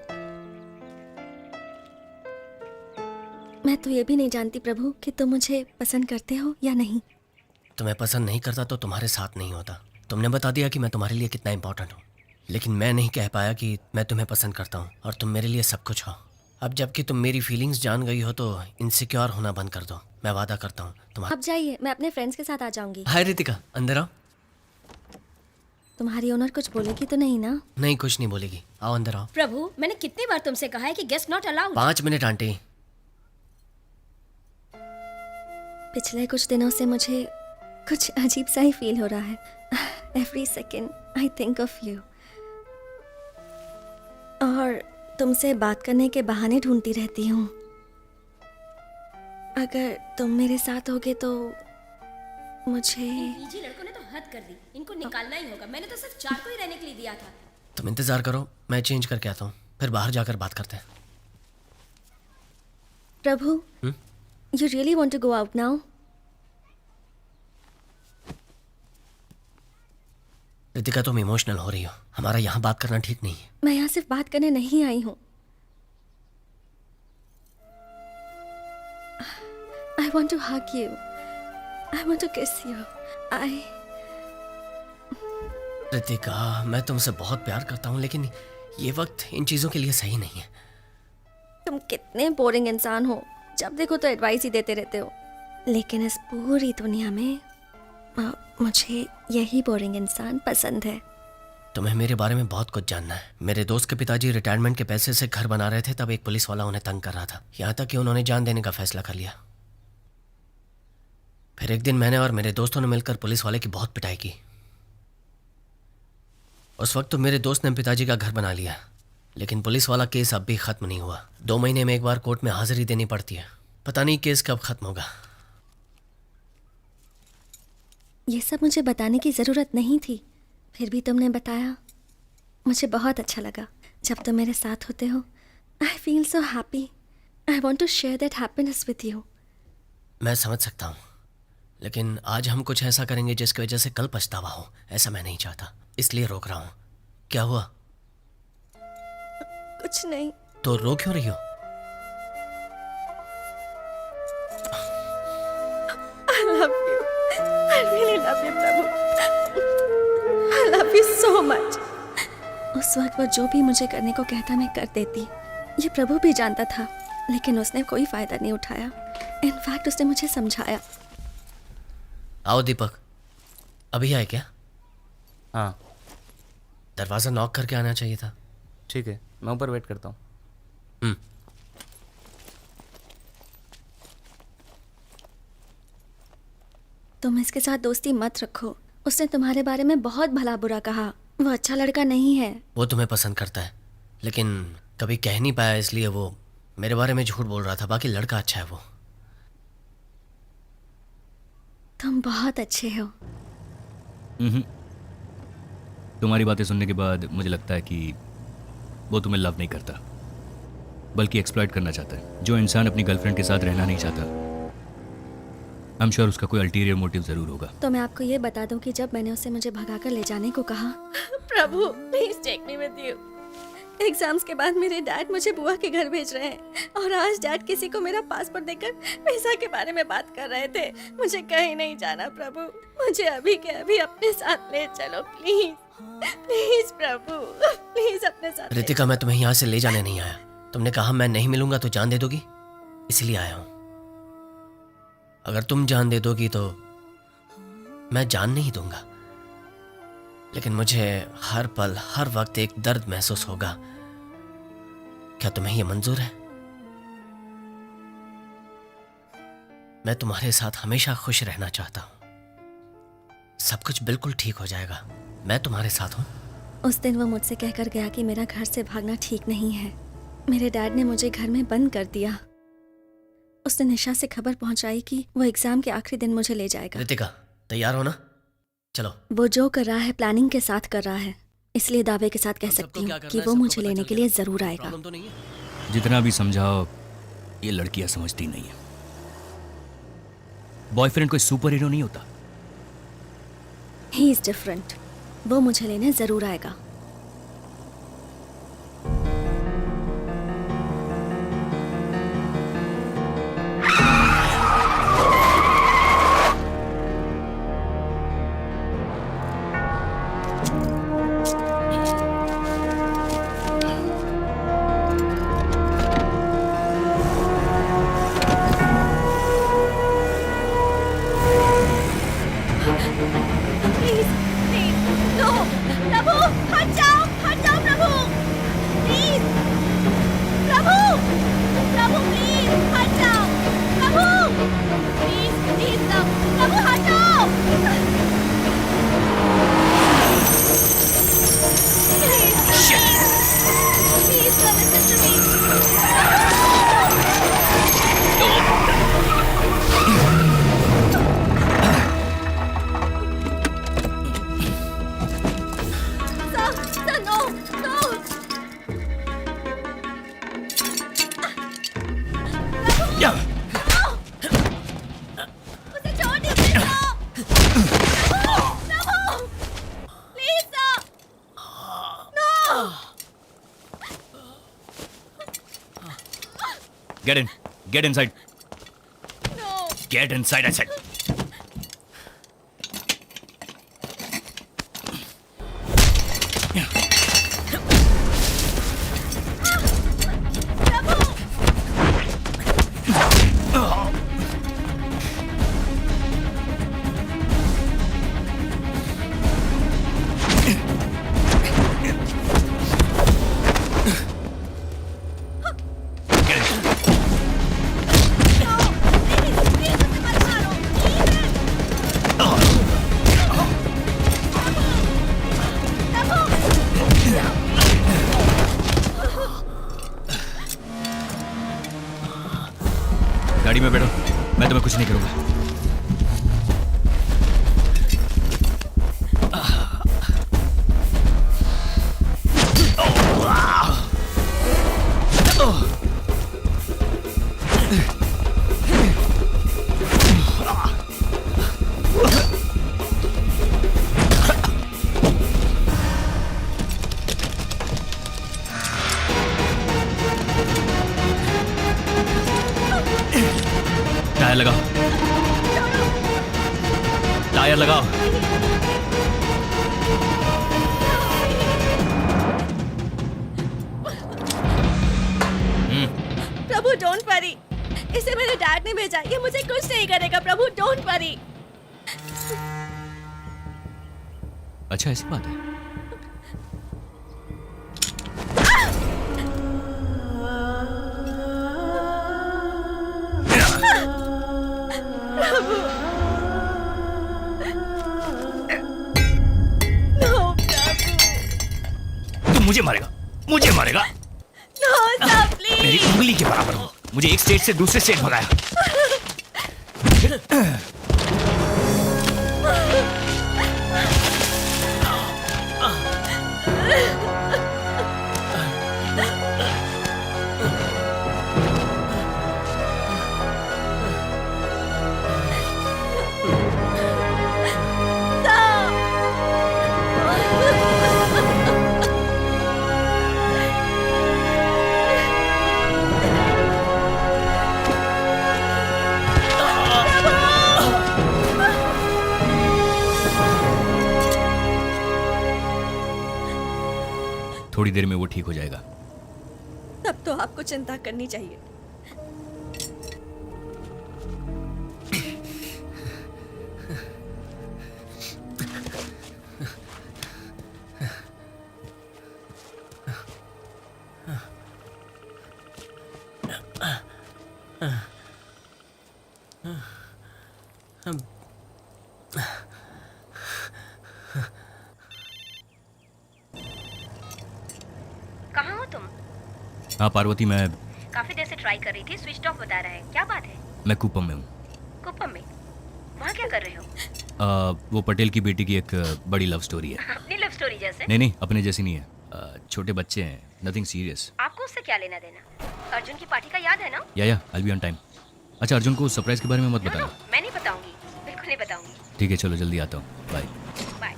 मैं तो ये भी नहीं जानती प्रभु कि तुम मुझे पसंद करते हो या नहीं। तुम्हें पसंद नहीं करता तो तुम्हारे साथ नहीं होता। तुमने बता दिया कि मैं तुम्हारे लिए कितना इंपॉर्टेंट हूँ, लेकिन मैं नहीं कह पाया कि मैं तुम्हें पसंद करता हूँ और तुम मेरे लिए सब कुछ हो। अब जबकि तुम मेरी फीलिंग्स जान गई हो तो इनसिक्योर होना बंद कर दो। मैं वादा करता हूँ तुम्हारा। अब जाइए, मैं अपने फ्रेंड्स के साथ आ जाऊंगी। हाय रितिका, अंदर आओ। तुम्हारी ओनर कुछ बोलेगी तो नहीं ना? नहीं, कुछ नहीं बोलेगी। आओ अंदर आओ। प्रभु, मैंने कितनी बार तुमसे कहा है कि guest not allowed. 5 minute aunty. पिछले कुछ दिनों से मुझे कुछ अजीब सा ही फील हो रहा है। Every second I think of you, और तुमसे बात करने के बहाने ढूंढती रहती हूँ। अगर तुम मेरे साथ होगे तो मुझे। पीजी लड़कों ने तो हद कर दी, इनको निकालना ही होगा। मैंने तो सिर्फ 4 को ही रहने के लिए दिया था। तुम इंतजार करो, मैं चेंज करके आता हूँ, फिर बाहर जाकर बात करते हैं। Prabhu, you really want to go out now? Ritika, तुम इमोशनल हो रही हो। हमारा यहाँ बात करना ठीक नहीं है। मैं यहाँ सिर्फ बात करने नहीं आई हूँ। I want to hug you. I want to kiss you. Ritika, मैं तुमसे बहुत प्यार करता हूँ, लेकिन ये वक्त इन चीजों के लिए सही नहीं है। तुम कितने बोरिंग इंसान हो, जब देखो तो एडवाइस ही देते रहते हो। लेकिन इस पूरी दुनिया में मुझे यही बोरिंग इंसान पसंद है। तुम्हें मेरे बारे में बहुत कुछ जानना है। मेरे दोस्त के पिताजी रिटायरमेंट के पैसे से घर बना रहे थे, तब एक पुलिस वाला उन्हें तंग कर रहा था, यहाँ तक कि उन्होंने जान देने का फैसला कर लिया। फिर एक दिन मैंने और मेरे दोस्तों ने मिलकर पुलिस वाले की बहुत पिटाई की। उस वक्त तो मेरे दोस्त ने पिताजी का घर बना लिया, लेकिन पुलिस वाला केस अब भी खत्म नहीं हुआ। 2 महीने में एक बार कोर्ट में हाजिरी देनी पड़ती है। पता नहीं केस कब खत्म होगा। ये सब मुझे बताने की ज़रूरत नहीं थी, फिर भी तुमने बताया। मुझे बहुत अच्छा लगा। जब तुम मेरे साथ होते हो, I feel so happy. I want to share that happiness with you. मैं समझ सकता हूँ, लेकिन आज हम कुछ ऐसा करेंगे जिसकी वजह से कल पछतावा हो। ऐसा मैं नहीं चाहता, इसलिए रोक रहा हूँ। क्या हुआ? कुछ नहीं। तो रो क्यों रही हो? I love you. I really love you, Prabhu. I love you so much. उस वक्त वो जो भी मुझे करने को कहता मैं कर देती। ये प्रभु भी जानता था, लेकिन उसने कोई फायदा नहीं उठाया। इनफैक्ट उसने मुझे समझाया। आओ दीपक, अभी आए क्या? हाँ। दरवाज़ा नॉक करके आना चाहिए था। ठीक है, मैं ऊपर वेट करता हूँ। तुम इसके साथ दोस्ती मत रखो। उसने तुम्हारे बारे में बहुत भला बुरा कहा। वो अच्छा लड़का नहीं है। वो तुम्हें पसंद करता है, लेकिन कभी कह नहीं पाया, इसलिए वो मेरे बारे में झूठ बोल रहा था। बाकी लड़का अच्छा है वो। तुम बहुत अच्छे हो। तुम्हारी बातें सुनने के बाद मुझे लगता है कि वो तुम्हें लव नहीं करता, बल्कि एक्सप्लॉइट करना चाहता है। जो इंसान अपनी गर्लफ्रेंड के साथ रहना नहीं चाहता, आई एम श्योर उसका कोई अल्टीरियर मोटिव जरूर होगा। तो मैं आपको ये बता दूं कि जब मैंने उसे मुझे भगाकर ले जाने को कहा, Prabhu please take me with you. Exams के बाद मेरे डैड मुझे बुआ के घर भेज रहे हैं, और आज डैड किसी को मेरा पासपोर्ट देकर वीजा के बारे में बात कर रहे थे। मुझे कहीं नहीं जाना प्रभु, मुझे अभी के अभी अपने साथ ले चलो प्लीज। प्लीज प्रभु, प्लीज अपने साथ। रितिका, मैं तुम्हें यहाँ से ले जाने नहीं आया। तुमने कहा मैं नहीं मिलूंगा तो जान दे दोगी, इसलिए आया हूँ। अगर तुम जान दे दोगी तो मैं जान नहीं दूंगा, लेकिन मुझे हर पल हर वक्त एक दर्द महसूस होगा। क्या तुम्हें यह मंजूर है? मैं तुम्हारे साथ हमेशा खुश रहना चाहता हूं। सब कुछ बिल्कुल ठीक हो जाएगा। मैं तुम्हारे साथ हूं। उस दिन वो मुझसे कहकर गया कि मेरा घर से भागना ठीक नहीं है। मेरे डैड ने मुझे घर में बंद कर दिया। उसने निशा से खबर पहुंचाई कि वो एग्जाम के आखिरी दिन मुझे ले जाएगा। रितिका, तैयार हो ना? चलो। वो जो कर रहा है प्लानिंग के साथ कर रहा है, इसलिए दावे के साथ कह सकती हूँ कि वो मुझे लेने के लिए जरूर आएगा। तो नहीं है? जितना भी समझाओ, ये लड़कियां समझती नहीं है। बॉयफ्रेंड कोई सुपर हीरो नहीं होता। He is different. वो मुझे लेने जरूर आएगा। नो प्रभु हट जाओ प्रभु प्लीज प्रभु प्रभु प्लीज हट जाओ प्रभु प्लीज प्लीज प्रभु हटाओ please Prabhu listen to me Sir, no, no. उसे छोड़ दीजिए Prabhu please sir no Get inside. No Get inside, I said. गाड़ी में बैठो, मैं तुम्हें कुछ नहीं करूंगा। टायर लगाओ, टायर लगाओ। प्रभु डोंट वरी इसे मेरे डैड ने भेजा ये मुझे कुछ नहीं करेगा प्रभु डोंट वरी अच्छा ऐसी बात है। मुझे मारेगा, मुझे मारेगा। नो सर प्लीज मेरी उंगली के बराबर हो। मुझे एक स्टेट से दूसरे स्टेट भगाया। थोड़ी देर में वो ठीक हो जाएगा। तब तो आपको चिंता करनी चाहिए। कहाँ हो तुम? हाँ पार्वती, मैं काफी देर से ट्राई कर रही थी, स्विच ऑफ बता रहा है। क्या बात है? मैं कुपम में हूँ। कुप्पम में? वहाँ क्या कर रहे हो? वो पटेल की बेटी की एक बड़ी लव स्टोरी है। अपनी लव स्टोरी जैसे? नहीं नहीं, अपने जैसी नहीं है। छोटे बच्चे हैं, नथिंग सीरियस। आपको उससे क्या लेना देना? अर्जुन की पार्टी का याद है ना? या आई बी ऑन टाइम। अच्छा अर्जुन को सरप्राइज के बारे में मत बताना। मैं नहीं बताऊंगी, बिल्कुल नहीं बताऊंगी। ठीक है चलो जल्दी आता हूँ। Bye bye.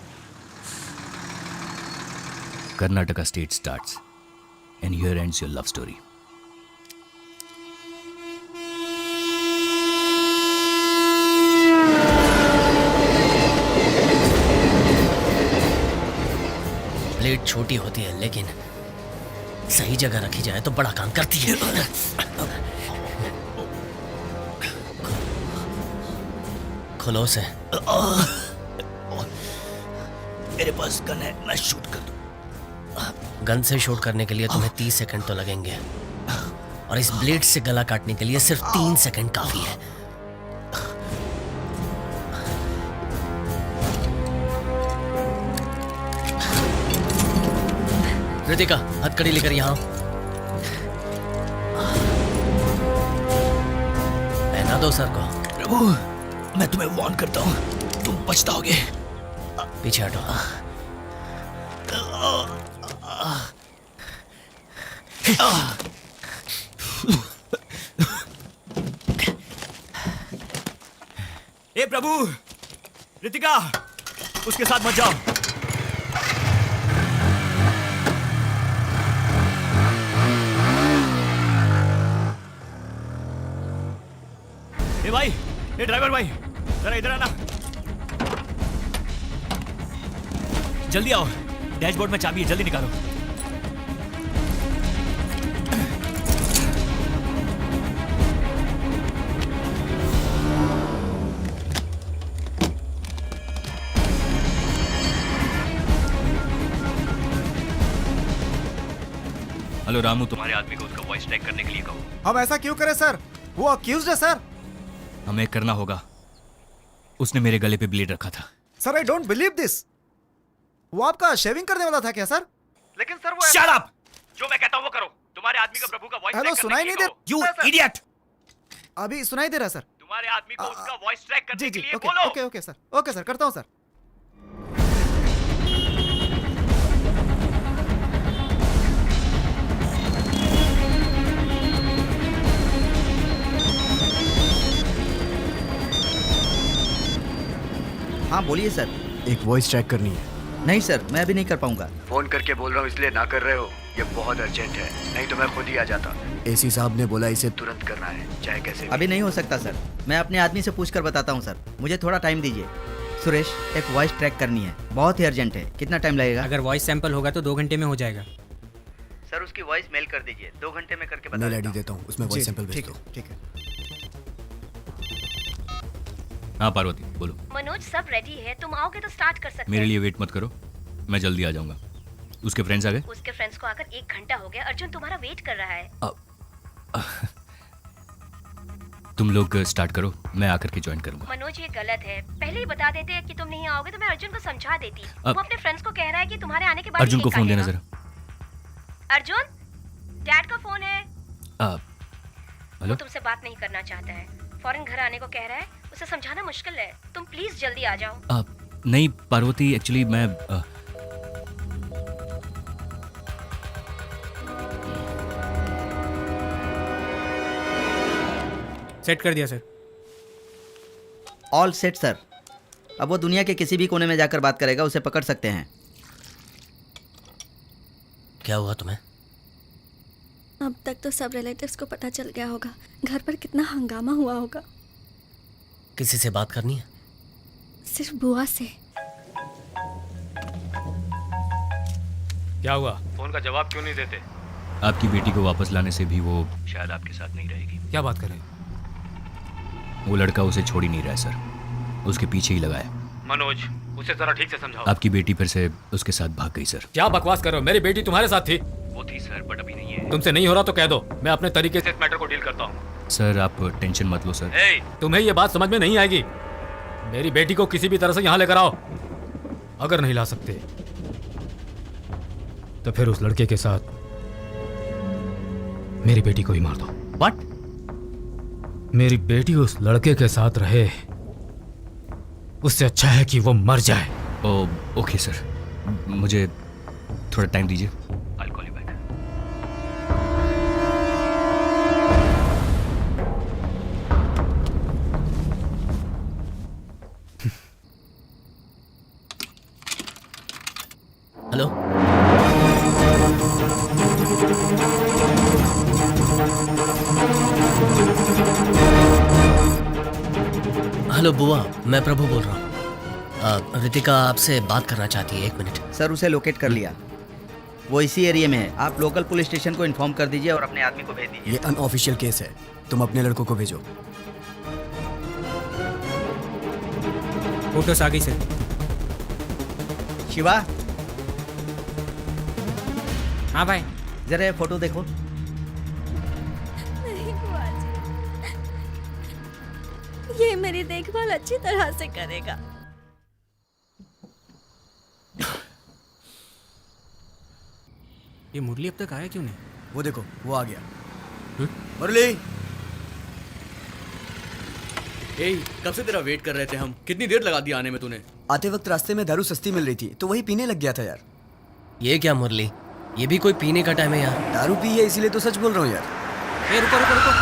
Karnataka state starts and here ends your love story. Plate छोटी होती है लेकिन सही जगह रखी जाए तो बड़ा काम करती है। खोलो उसे। मेरे पास गन है, मैं शूट कर दूं। गन से शूट करने के लिए तुम्हें 30 सेकंड तो लगेंगे, और इस ब्लेड से गला काटने के लिए सिर्फ 3 सेकंड काफी है। रितिका, हथकड़ी लेकर यहाँ पहना दो सर को। प्रभु, मैं तुम्हें वार्न करता हूँ, तुम पछताओगे। पीछे हटो। ए प्रभु, रितिका, उसके साथ मत जाओ। ए भाई, ए ड्राइवर भाई, जरा इधर आना। जल्दी आओ, डैशबोर्ड में चाबी है, जल्दी निकालो। हेलो रामू, तुम्हारे आदमी को उसका वॉइस ट्रैक करने के लिए कहो। हम ऐसा क्यों करें सर? वो अक्यूज्ड है सर। हमें करना होगा। उसने मेरे गले पे ब्लेड रखा था। Sir, I don't believe this. वो आपका शेविंग करने वाला था क्या सर? लेकिन सर वो शट अप! जो मैं कहता हूँ वो करो। तुम्हारे आदमी को प्रभु का वॉइस हेलो, ट्रैक सुनाई नहीं दे। You idiot! अभी सुनाई दे रहा सर। तुम्हारे आदमी को उसका वॉइस ट्रैक करने जी के लिए ओके बोलो। Okay okay sir, okay sir, करता हूँ सर। हाँ बोलिए सर। एक वॉइस ट्रैक करनी है। नहीं सर, मैं अभी नहीं कर पाऊंगा। फोन करके बोल रहा हूँ इसलिए ना कर रहे हो? ये बहुत अर्जेंट है, नहीं तो मैं खुद ही आ जाता। एसी साहब ने बोला इसे तुरंत करना है, चाहे कैसे भी। अभी नहीं हो सकता सर, मैं अपने आदमी से पूछ कर बताता हूँ सर, मुझे थोड़ा टाइम दीजिए। सुरेश, एक वॉइस ट्रैक करनी है, बहुत ही अर्जेंट है। कितना टाइम लगेगा? अगर वॉइस सैंपल होगा तो 2 घंटे में हो जाएगा। सर उसकी वॉइस मेल कर दीजिए, 2 घंटे में करके बता मेल आईडी देता हूँ, उसमें वॉइस सैंपल भेज दो। ठीक है। हाँ पार्वती, बोलो। मनोज, सब रेडी है, तुम आओगे तो स्टार्ट कर सकते मेरे लिए वेट मत करो, मैं जल्दी आ जाऊंगा। उसके फ्रेंड्स आ गए? उसके फ्रेंड्स को आकर 1 घंटा हो गया। अर्जुन तुम्हारा वेट कर रहा है। तुम लोग स्टार्ट करो, मैं आकर के ज्वाइन करूंगा। मनोज, ये गलत है। पहले ही बता देते कि तुम नहीं आओगे तो मैं अर्जुन को समझा देती। वो अपने फ्रेंड्स को कह रहा है कि तुम्हारे आने के बाद अर्जुन को फोन देना जरा। अर्जुन, डैड का फोन है। हेलो? वो तुमसे बात नहीं करना चाहता है, फौरन घर आने को कह रहा है। उसे समझाना मुश्किल है, तुम प्लीज जल्दी आ जाओ। नहीं पार्वती, एक्चुअली मैं सेट कर दिया सर। All set sir. अब वो दुनिया के किसी भी कोने में जाकर बात करेगा, उसे पकड़ सकते हैं। क्या हुआ तुम्हें? अब तक तो सब रिलेटिव्स को पता चल गया होगा। घर पर कितना हंगामा हुआ होगा। किसी से बात करनी है? सिर्फ बुआ से। क्या हुआ? फोन का जवाब क्यों नहीं देते? आपकी बेटी को वापस लाने से भी वो शायद आपके साथ नहीं रहेगी। क्या बात कर रहे? वो लड़का उसे छोड़ ही नहीं रहा है सर, उसके पीछे ही लगा है। मनोज, उसे जरा ठीक से समझाओ। आपकी बेटी फिर से उसके साथ भाग गई सर। क्या बकवास कर रहे हो? मेरी बेटी तुम्हारे साथ थी। वो थी सर, बट अभी नहीं है। तुमसे नहीं हो रहा तो कह दो, मैं अपने तरीके से इस मैटर को डील करता हूँ। सर आप टेंशन मत लो सर। तुम्हें ये बात समझ में नहीं आएगी। मेरी बेटी को किसी भी तरह से यहाँ लेकर आओ। अगर नहीं ला सकते तो फिर उस लड़के के साथ मेरी बेटी को ही मार दो। व्हाट? मेरी बेटी उस लड़के के साथ रहे, उससे अच्छा है कि वो मर जाए। ओके सर, मुझे थोड़ा टाइम दीजिए। I'll call you back. Hello? Hello बुआ, मैं प्रभु बोल रहा हूँ। रितिका आपसे बात करना चाहती है, 1 मिनट। सर उसे लोकेट कर लिया, वो इसी एरिया में है। आप लोकल पुलिस स्टेशन को इन्फॉर्म कर दीजिए और अपने आदमी को भेज दीजिए। ये अनऑफिशियल केस है, तुम अपने लड़कों को भेजो। फोटोस आ गई सर। शिवा, हाँ भाई। जरा ये फोटो देखो। नहीं बुआ जी, ये मेरी देखभाल अच्छी तरह से करेगा। ये मुरली अब तक आया क्यों नहीं? वो देखो, वो आ गया। मुरली, ए, कब से तेरा वेट कर रहे थे हम। कितनी देर लगा दी आने में तूने? आते वक्त रास्ते में दारू सस्ती मिल रही थी तो वही पीने लग गया था यार। ये क्या मुरली, ये भी कोई पीने का टाइम है यार? दारू पी है इसीलिए तो सच बोल रहा हूँ यार। ए रुको रुको रुको,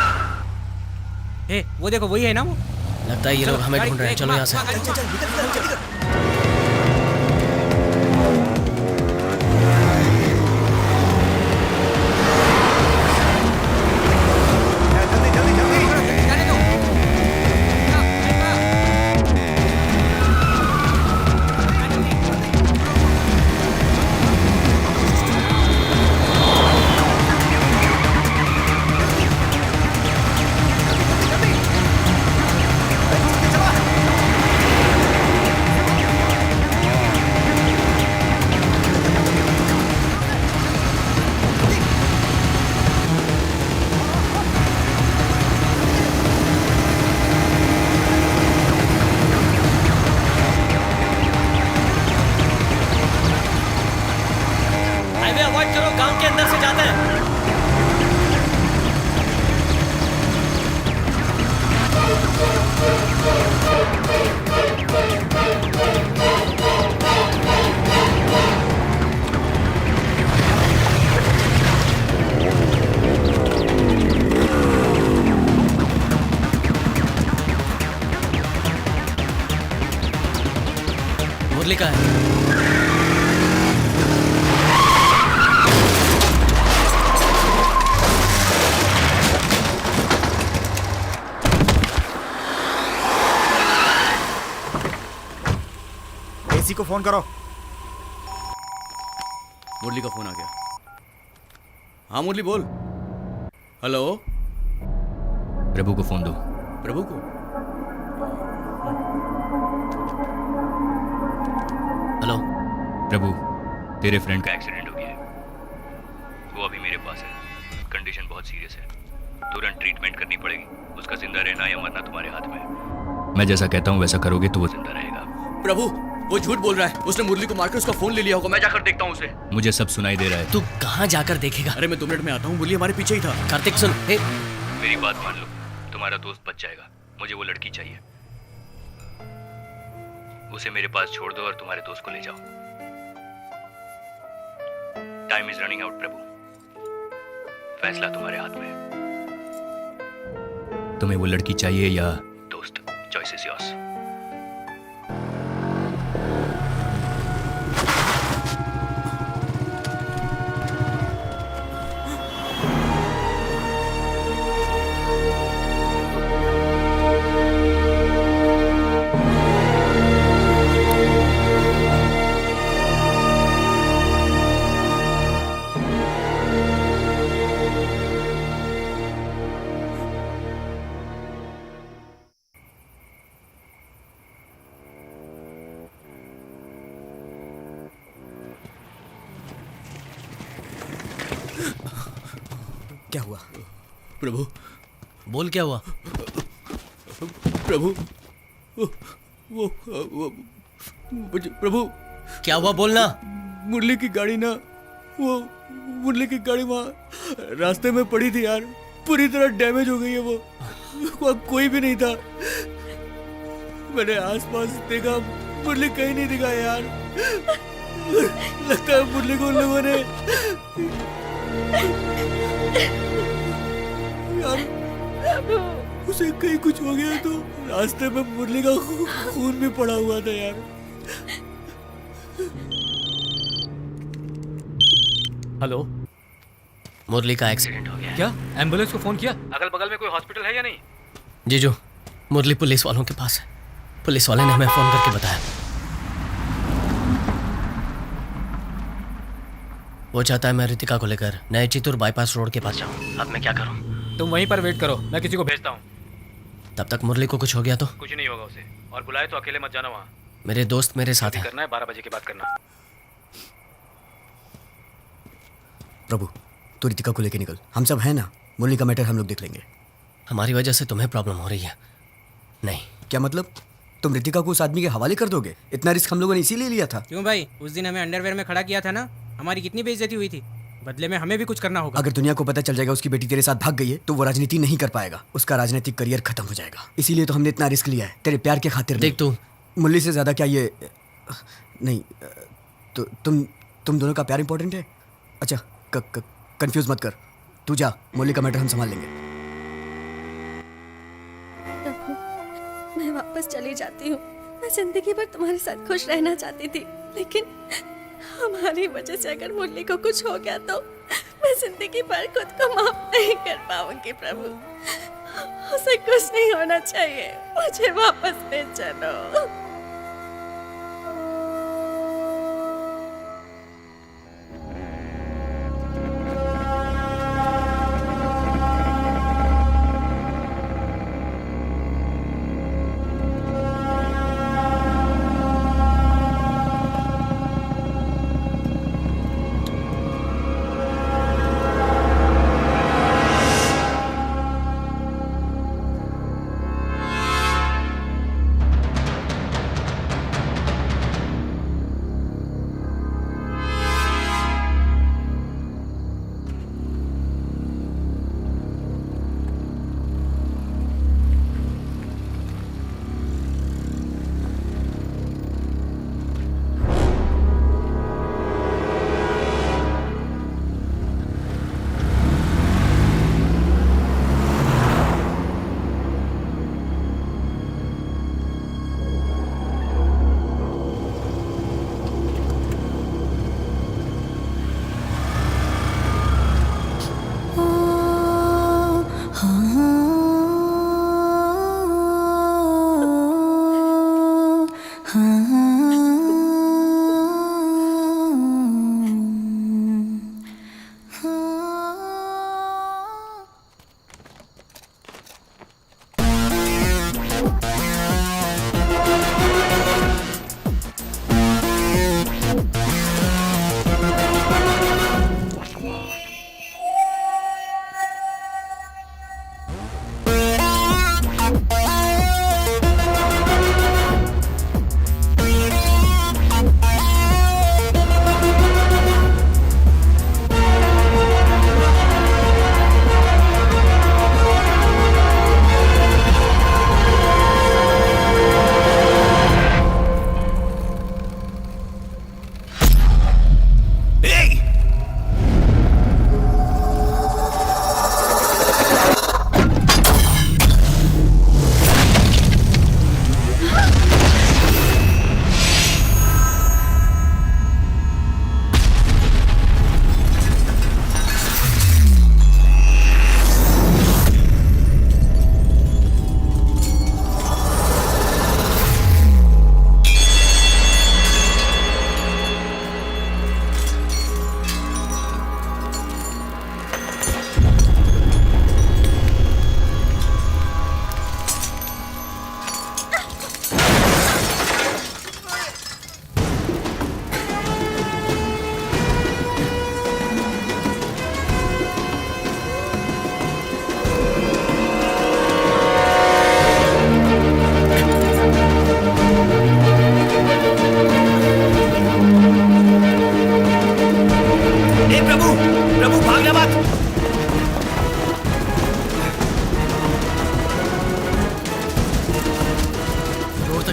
ए वो देखो वही है ना वो। लगता है ये लोग हमें ढूंढ रहे हैं, चलो यहाँ से। हाईवे अवॉइड करो, गांव के अंदर से जाते हैं। मुरली का है। एसी को फोन करो। मुरली का फोन आ गया। हाँ मुरली बोल। हेलो। प्रभु को फोन दो। प्रभु को? हेलो प्रभु, तेरे फ्रेंड का एक्सीडेंट हो गया है। वो अभी मेरे पास है। कंडीशन बहुत सीरियस है, तुरंत ट्रीटमेंट करनी पड़ेगी। उसका जिंदा रहना या मरना तुम्हारे हाथ में है। मैं जैसा कहता हूँ वैसा करोगे तो वो जिंदा रहेगा। प्रभु, वो झूठ बोल रहा है। उसने मुरली को मारकर उसका फोन ले लिया होगा। मैं जाकर देखता हूँ उसे। मुझे सब सुनाई दे रहा है। तू कहाँ जाकर देखेगा? अरे मैं 2 मिनट में आता हूँ। मुरली हमारे पीछे ही था। कार्तिक सुन, हे। मेरी बात मान लो, तुम्हारा दोस्त बच जाएगा। मुझे वो लड़की चाहिए। उसे मेरे पास छोड़ दो और तुम्हारे दोस्त को ले जाओ। टाइम इज रनिंग आउट प्रभु। फैसला तुम्हारे हाथ में है। तुम्हें वो लड़की चाहिए या दोस्त? Choice is yours. क्या हुआ? प्रभु। बोल क्या हुआ? प्रभु, प्रभु। क्या हुआ बोलना। मुरली की गाड़ी ना, वो मुरली की गाड़ी वहाँ रास्ते में पड़ी थी यार। पूरी तरह डैमेज हो गई है वो। वहाँ कोई भी नहीं था। मैंने आसपास देखा, मुरली कहीं नहीं दिखा यार। लगता है मुरली को उन लोगों ने यार, उसे कहीं कुछ हो गया तो रास्ते में मुरली का खून भी पड़ा हुआ था यार। हेलो। मुरली का एक्सीडेंट हो गया। क्या? एम्बुलेंस को फोन किया? अगल बगल में कोई हॉस्पिटल है या नहीं? जीजू, मुरली पुलिस वालों के पास है। पुलिस वाले ने हमें फोन करके बताया। वो चाहता है मैं रितिका को लेकर नए चितूर बाईपास रोड के पास जाऊं। अब मैं क्या करूं? तुम वहीं पर वेट करो, मैं किसी को भेजता हूँ। तब तक मुरली को कुछ हो गया तो? कुछ नहीं होगा उसे। और बुलाए तो अकेले मत जाना वहाँ। मेरे दोस्त मेरे साथ हैं। करना है 12 बजे के बाद करना। प्रभु तू रितिका को लेके निकल, हम सब हैं ना, मुरली का मैटर हम लोग देख लेंगे। हमारी वजह से तुम्हें प्रॉब्लम हो रही है? नहीं। क्या मतलब? तुम रितिका को उस आदमी के हवाले कर दोगे? इतना रिस्क हम लोगों ने इसीलिए लिया था। क्यों भाई, उस दिन हमें अंडरवेयर में खड़ा किया था ना, हमारी कितनी बेइज्जती हुई थी, बदले में हमें भी कुछ करना होगा। अगर दुनिया को पता चल जाएगा उसकी बेटी तेरे साथ भाग गई है तो वो राजनीति नहीं कर पाएगा, उसका राजनीतिक करियर खत्म हो जाएगा। इसीलिए तो हमने इतना रिस्क लिया है, तेरे प्यार के खातिर। देख तू, मुरली से ज्यादा क्या ये नहीं, तो तुम दोनों का प्यार इंपॉर्टेंट है। अच्छा कंफ्यूज मत कर, तू जा, मुरली का मैटर हम संभाल लेंगे। मैं वापस चली जाती हूँ। मैं जिंदगी भर तुम्हारे साथ खुश रहना चाहती थी, लेकिन हमारी वजह से अगर मुरली को कुछ हो गया तो मैं जिंदगी भर खुद को माफ नहीं कर पाऊंगी। प्रभु, उसे कुछ नहीं होना चाहिए, मुझे वापस ले चलो।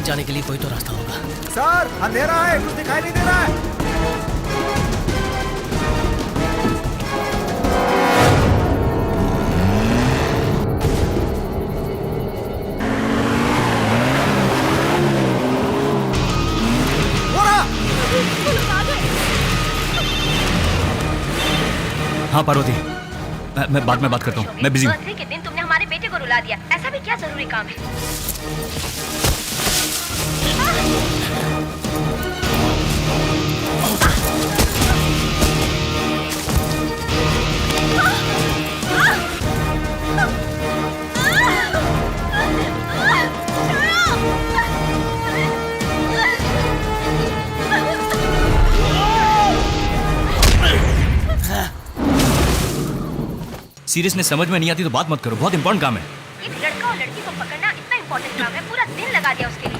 जाने के लिए कोई तो रास्ता होगा। सर अंधेरा है, कुछ दिखाई नहीं दे रहा है। हाँ पार्वती, मैं बाद में बात करता हूँ, मैं बिजी हूँ। बर्थडे के दिन तुमने हमारे बेटे को रुला दिया, ऐसा भी क्या जरूरी काम है? सीरियसनेस समझ में नहीं आती तो बात मत करो, बहुत इंपॉर्टेंट काम है। एक लड़का और लड़की को पकड़ना इतना इम्पोर्टेंट काम है, पूरा दिन लगा दिया उसके लिए।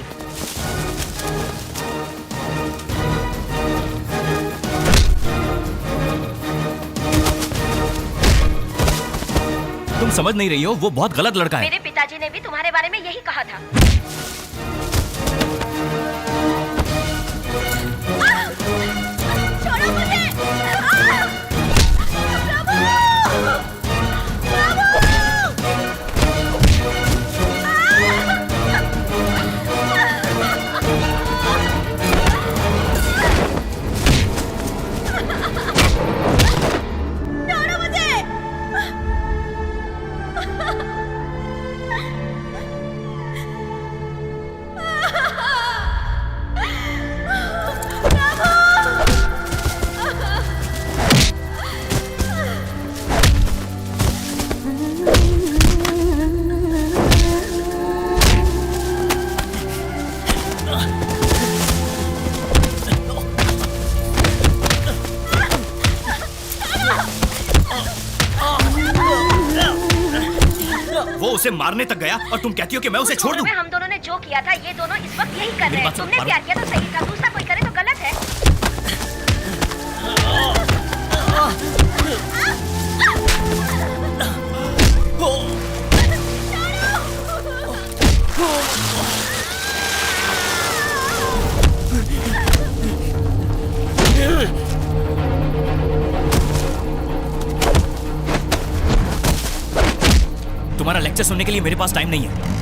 तुम समझ नहीं रही हो, वो बहुत गलत लड़का है। मेरे पिताजी ने भी तुम्हारे बारे में यही कहा था। छोड़ो मुझे! वो उसे मारने तक गया और तुम कहती हो कि मैं उसे छोड़ दूं? हम दोनों ने जो किया था ये दोनों इस वक्त यही कर रहे हैं। तुमने प्यार किया तो सही था, दूसरा कोई करे तो गलत है। तुम्हारा लेक्चर सुनने के लिए मेरे पास टाइम नहीं है।